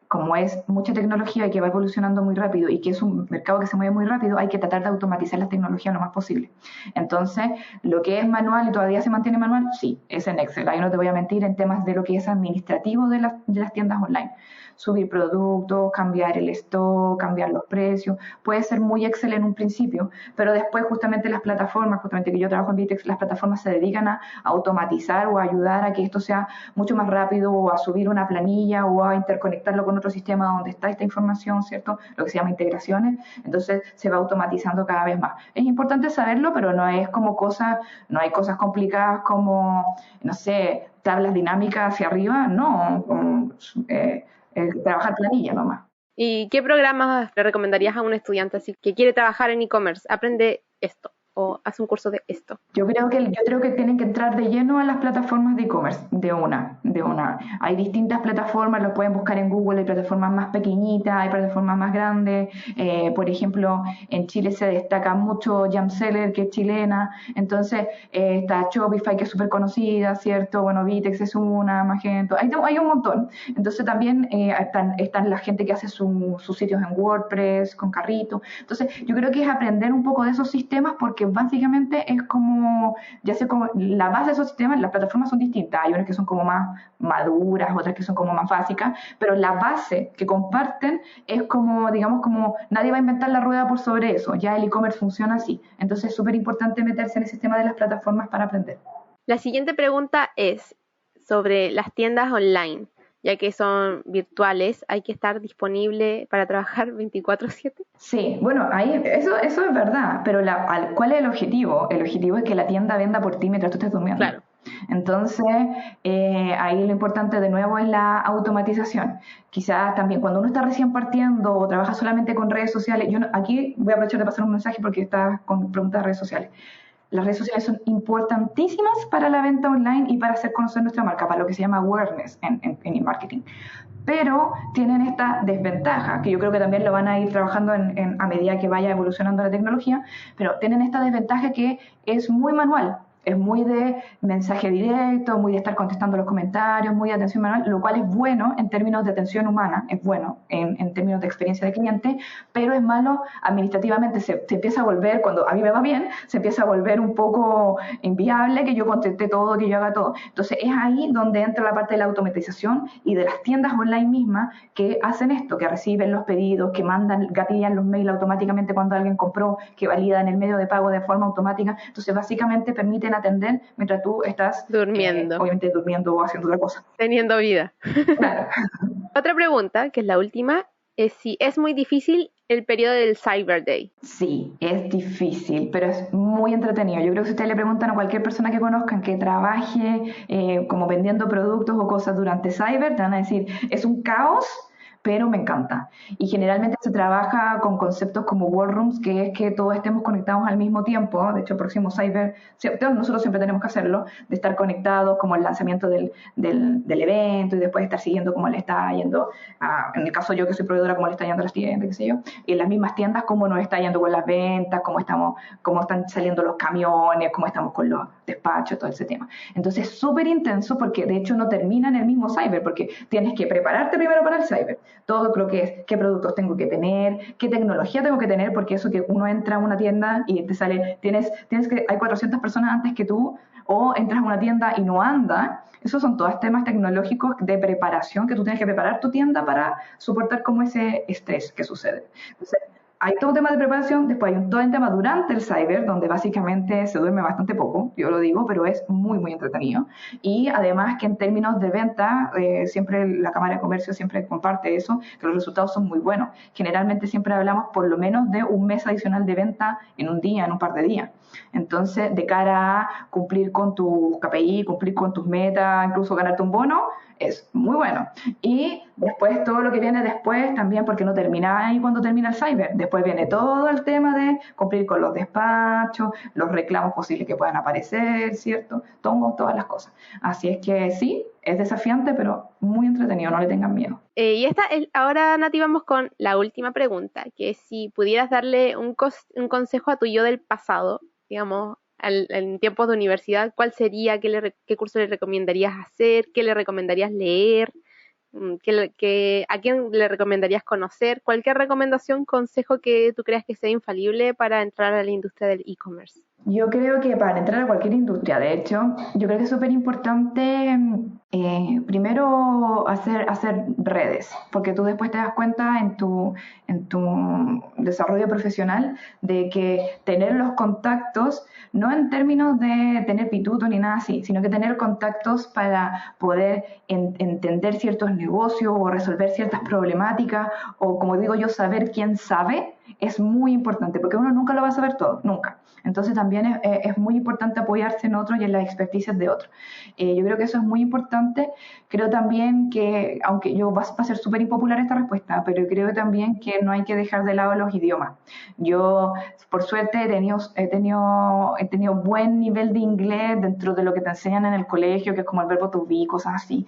como es mucha tecnología y que va evolucionando muy rápido y que es un mercado que se mueve muy rápido, hay que tratar de automatizar las tecnologías lo más posible. Entonces, lo que es manual y todavía se mantiene manual, sí, es en Excel. Ahí no te voy a mentir en temas de lo que es administrativo de las tiendas online. Subir productos, cambiar el stock, cambiar los precios. Puede ser muy Excel en un principio, pero después justamente las plataformas, justamente que yo trabajo en Vitex, las plataformas se dedican a automatizar o a ayudar a que esto sea mucho más rápido, o a subir una planilla o a interconectarlo con otro sistema donde está esta información, ¿cierto? Lo que se llama integraciones. Entonces se va automatizando cada vez más. Es importante saberlo, pero no hay cosas complicadas como, no sé, tablas dinámicas hacia arriba, no, trabajar planilla nomás. ¿Y qué programas le recomendarías a un estudiante así que quiere trabajar en e-commerce? Aprende esto o haz un curso de esto. Yo creo que tienen que entrar de lleno a las plataformas de e-commerce, de una. Hay distintas plataformas, los pueden buscar en Google, hay plataformas más pequeñitas, hay plataformas más grandes. Por ejemplo, en Chile se destaca mucho Jamseller, que es chilena. Entonces, está Shopify, que es súper conocida, ¿cierto? Bueno, Vitex es una, Magento, hay un montón. Entonces, también están la gente que hace sus sitios en WordPress, con carrito. Entonces, yo creo que es aprender un poco de esos sistemas, porque básicamente es como, ya sé, como la base de esos sistemas. Las plataformas son distintas, hay unas que son como más maduras, otras que son como más básicas, pero la base que comparten es como, digamos, como nadie va a inventar la rueda por sobre eso, ya el e-commerce funciona así. Entonces es súper importante meterse en el sistema de las plataformas para aprender. La siguiente pregunta es sobre las tiendas online. Ya que son virtuales, hay que estar disponible para trabajar 24/7. Sí, bueno, eso es verdad, pero ¿cuál es el objetivo? El objetivo es que la tienda venda por ti mientras tú estés durmiendo. Claro. Entonces, ahí lo importante de nuevo es la automatización. Quizás también cuando uno está recién partiendo o trabaja solamente con redes sociales, aquí voy a aprovechar de pasar un mensaje porque estás con preguntas de redes sociales. Las redes sociales son importantísimas para la venta online y para hacer conocer nuestra marca, para lo que se llama awareness en marketing. Pero tienen esta desventaja, que yo creo que también lo van a ir trabajando a medida que vaya evolucionando la tecnología, pero tienen esta desventaja que es muy manual. Es muy de mensaje directo, muy de estar contestando los comentarios, muy de atención manual, lo cual es bueno en términos de atención humana, es bueno en términos de experiencia de cliente, pero es malo administrativamente, se empieza a volver, cuando a mí me va bien, se empieza a volver un poco inviable que yo conteste todo, que yo haga todo. Entonces es ahí donde entra la parte de la automatización y de las tiendas online mismas que hacen esto, que reciben los pedidos, que mandan, gatillan los mails automáticamente cuando alguien compró, que validan el medio de pago de forma automática. Entonces básicamente permiten atender mientras tú estás Durmiendo. obviamente durmiendo o haciendo otra cosa. Teniendo vida. Claro. Otra pregunta, que es la última, es si es muy difícil el periodo del Cyber Day. Sí, es difícil, pero es muy entretenido. Yo creo que si ustedes le preguntan a cualquier persona que conozcan que trabaje como vendiendo productos o cosas durante Cyber, te van a decir, es un caos, pero me encanta. Y generalmente se trabaja con conceptos como War Rooms, que es que todos estemos conectados al mismo tiempo. De hecho, el próximo Cyber, nosotros siempre tenemos que hacerlo, de estar conectados como el lanzamiento del evento y después estar siguiendo cómo le está yendo, en el caso yo que soy proveedora, cómo le está yendo a las tiendas, qué sé yo, y en las mismas tiendas cómo nos está yendo con las ventas, cómo están saliendo los camiones, cómo estamos con los despachos, todo ese tema. Entonces es súper intenso porque de hecho no termina en el mismo Cyber, porque tienes que prepararte primero para el Cyber. Todo lo que es, qué productos tengo que tener, qué tecnología tengo que tener, porque eso que uno entra a una tienda y te sale, hay 400 personas antes que tú, o entras a una tienda y no anda. Esos son todos temas tecnológicos de preparación que tú tienes que preparar tu tienda para soportar como ese estrés que sucede. Entonces, hay todo un tema de preparación, después hay todo un tema durante el Cyber, donde básicamente se duerme bastante poco, yo lo digo, pero es muy, muy entretenido. Y además que en términos de venta, siempre la Cámara de Comercio siempre comparte eso, que los resultados son muy buenos. Generalmente siempre hablamos por lo menos de un mes adicional de venta en un día, en un par de días. Entonces, de cara a cumplir con tus KPI, cumplir con tus metas, incluso ganarte un bono, es muy bueno. Y después todo lo que viene después también, porque no termina ahí cuando termina el Cyber. Después viene todo el tema de cumplir con los despachos, los reclamos posibles que puedan aparecer, ¿cierto? Todas las cosas. Así es que sí, es desafiante, pero muy entretenido, no le tengan miedo. Ahora, Nati, vamos con la última pregunta, que es si pudieras darle un consejo a tu yo del pasado, digamos, en tiempos de universidad, ¿cuál sería? ¿Qué curso le recomendarías hacer? ¿Qué le recomendarías leer? ¿A quién le recomendarías conocer? Cualquier recomendación, consejo que tú creas que sea infalible para entrar a la industria del e-commerce. Yo creo que para entrar a cualquier industria, de hecho, yo creo que es súper importante primero hacer redes, porque tú después te das cuenta en tu desarrollo profesional de que tener los contactos, no en términos de tener pituto ni nada así, sino que tener contactos para poder entender ciertos negocios o resolver ciertas problemáticas, o como digo yo, saber quién sabe, es muy importante, porque uno nunca lo va a saber todo, nunca. Entonces también es muy importante apoyarse en otros y en las experticias de otros. Yo creo que eso es muy importante. Creo también que, aunque va a ser súper impopular esta respuesta, pero creo también que no hay que dejar de lado los idiomas. Yo, por suerte, he tenido buen nivel de inglés dentro de lo que te enseñan en el colegio, que es como el verbo to be, cosas así.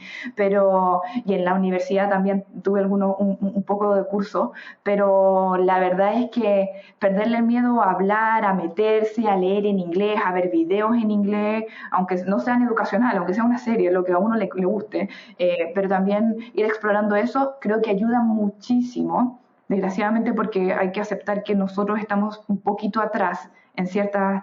Y en la universidad también tuve un poco de curso, pero la verdad es que perderle el miedo a hablar, a meterse, a leer en inglés, a ver videos en inglés, aunque no sean educacionales, aunque sea una serie, lo que a uno le guste, pero también ir explorando eso, creo que ayuda muchísimo, desgraciadamente, porque hay que aceptar que nosotros estamos un poquito atrás en ciertas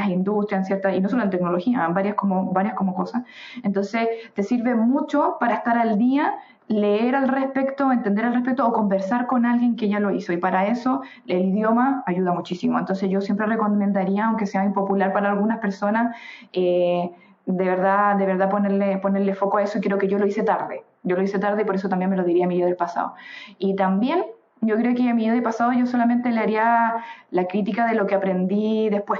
industrias, y no solo en tecnología, en varias como cosas. Entonces, te sirve mucho para estar al día, leer al respecto, entender al respecto o conversar con alguien que ya lo hizo. Y para eso el idioma ayuda muchísimo. Entonces, yo siempre recomendaría, aunque sea impopular para algunas personas, de verdad ponerle foco a eso, y creo que yo lo hice tarde y por eso también me lo diría a mi yo del pasado. Y también yo creo que a mi yo del pasado yo solamente le haría la crítica de lo que aprendí después,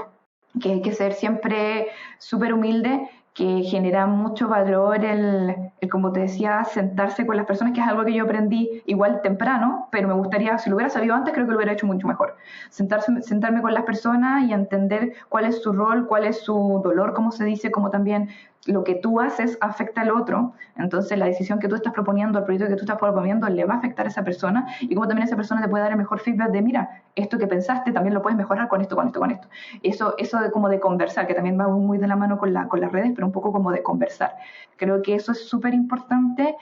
que hay que ser siempre súper humilde, que genera mucho valor el, como te decía, sentarse con las personas, que es algo que yo aprendí igual temprano, pero me gustaría, si lo hubiera sabido antes, creo que lo hubiera hecho mucho mejor. Sentarme con las personas y entender cuál es su rol, cuál es su dolor, como se dice, como también lo que tú haces afecta al otro, entonces la decisión que tú estás proponiendo, el proyecto que tú estás proponiendo le va a afectar a esa persona, y como también esa persona te puede dar el mejor feedback de, mira, esto que pensaste también lo puedes mejorar con esto, con esto, con esto. Eso de como de conversar, que también va muy de la mano con las redes, pero un poco como de conversar. Creo que eso es súper importante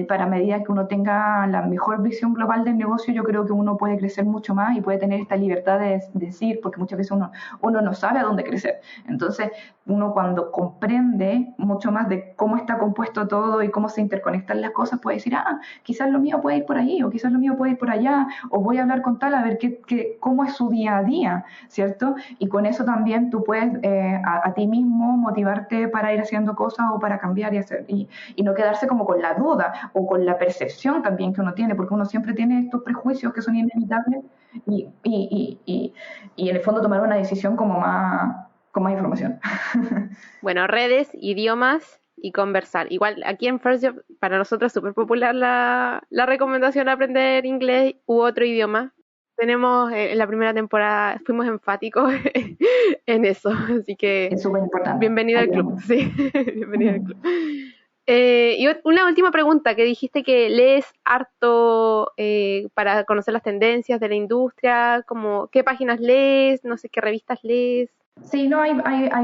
para medida que uno tenga la mejor visión global del negocio. Yo creo que uno puede crecer mucho más y puede tener esta libertad de decir, porque muchas veces uno no sabe a dónde crecer. Entonces, uno cuando comprende mucho más de cómo está compuesto todo y cómo se interconectan las cosas, puede decir, quizás lo mío puede ir por ahí, o quizás lo mío puede ir por allá, o voy a hablar con tal a ver cómo es su día a día, ¿cierto? Y con eso también tú puedes a ti mismo motivarte para ir haciendo cosas o para cambiar y hacer, y no quedarse como con la duda o con la percepción también que uno tiene, porque uno siempre tiene estos prejuicios que son inevitables, y en el fondo tomar una decisión como más con más información. Bueno, redes, idiomas y conversar. Igual aquí en First Job para nosotros es súper popular la recomendación de aprender inglés u otro idioma. Tenemos en la primera temporada, fuimos enfáticos en eso, así que es súper importante. Bienvenido al club. Sí, bienvenido al club. Y una última pregunta, que dijiste que lees harto para conocer las tendencias de la industria, como qué páginas lees, no sé qué revistas lees. Sí, no, hay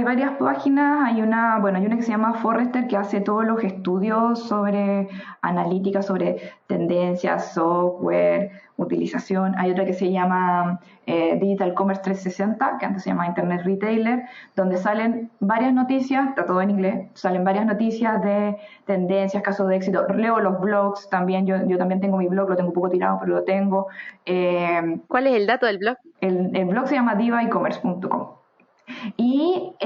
varias páginas. Hay una que se llama Forrester, que hace todos los estudios sobre analítica, sobre tendencias, software, utilización. Hay otra que se llama Digital Commerce 360, que antes se llama Internet Retailer, donde salen varias noticias, está todo en inglés, salen varias noticias de tendencias, casos de éxito. Leo los blogs también, yo también tengo mi blog, lo tengo un poco tirado, pero lo tengo. ¿Cuál es el dato del blog? El blog se llama divaecommerce.com. Y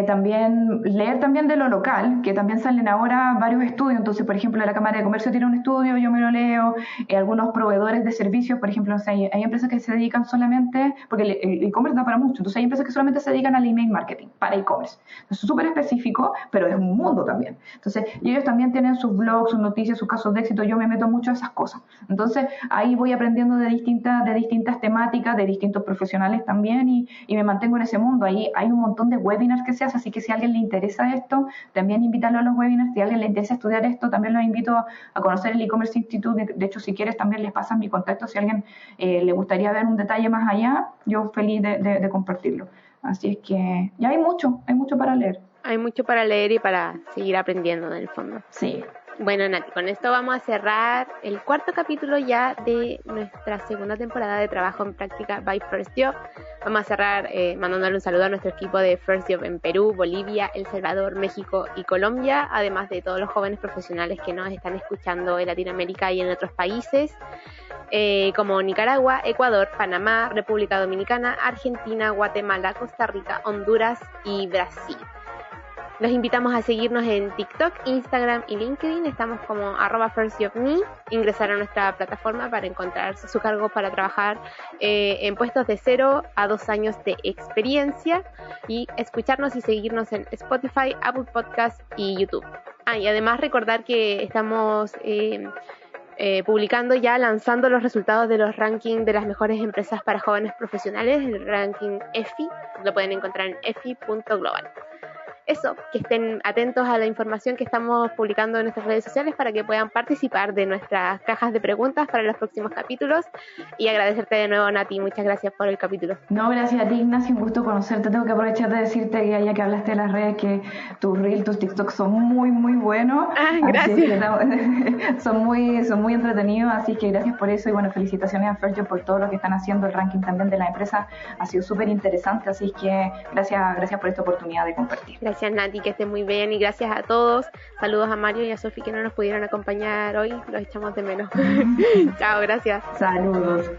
también leer también de lo local, que también salen ahora varios estudios. Entonces, por ejemplo, la Cámara de Comercio tiene un estudio, yo me lo leo. Algunos proveedores de servicios, por ejemplo, hay empresas que se dedican solamente, porque el e-commerce da para mucho, entonces hay empresas que solamente se dedican al email marketing para e-commerce. Es súper específico, pero es un mundo también. Entonces, y ellos también tienen sus blogs, sus noticias, sus casos de éxito. Yo me meto mucho a esas cosas. Entonces, ahí voy aprendiendo de distintas temáticas, de distintos profesionales también, y me mantengo en ese mundo. Ahí hay un montón de webinars que se hace, así que si a alguien le interesa esto, también invitarlo a los webinars. Si a alguien le interesa estudiar esto, también los invito a conocer el e-commerce institute. De hecho, si quieres, también les pasan mi contacto. Si a alguien le gustaría ver un detalle más allá, yo feliz de compartirlo. Así es que ya hay mucho para leer. Hay mucho para leer y para seguir aprendiendo en el fondo. Sí. Bueno, Nati, con esto vamos a cerrar el cuarto capítulo ya de nuestra segunda temporada de Trabajo en Práctica by First Job. Vamos a cerrar mandándole un saludo a nuestro equipo de First Job en Perú, Bolivia, El Salvador, México y Colombia, además de todos los jóvenes profesionales que nos están escuchando en Latinoamérica y en otros países, como Nicaragua, Ecuador, Panamá, República Dominicana, Argentina, Guatemala, Costa Rica, Honduras y Brasil. Los invitamos a seguirnos en TikTok, Instagram y LinkedIn. Estamos como @firstjobme. Ingresar a nuestra plataforma para encontrar su cargo para trabajar en puestos de 0 a 2 años de experiencia, y escucharnos y seguirnos en Spotify, Apple Podcasts y YouTube. Y además recordar que estamos publicando ya, lanzando los resultados de los rankings de las mejores empresas para jóvenes profesionales, el ranking EFI. Lo pueden encontrar en efi.global. Eso, que estén atentos a la información que estamos publicando en nuestras redes sociales para que puedan participar de nuestras cajas de preguntas para los próximos capítulos. Y agradecerte de nuevo, Nati, muchas gracias por el capítulo. No, gracias a ti, Ignacio, un gusto conocerte. Tengo que aprovechar de decirte que ya que hablaste de las redes, que tus Reels, tus TikToks son muy, muy buenos. Gracias. Son muy entretenidos, así que gracias por eso. Y bueno, felicitaciones a First Job por todo lo que están haciendo. El ranking también de la empresa ha sido súper interesante, así que gracias por esta oportunidad de compartir. Gracias, Nati, que estés muy bien, y gracias a todos. Saludos a Mario y a Sofi, que no nos pudieron acompañar hoy, los echamos de menos. Chao, gracias. Saludos.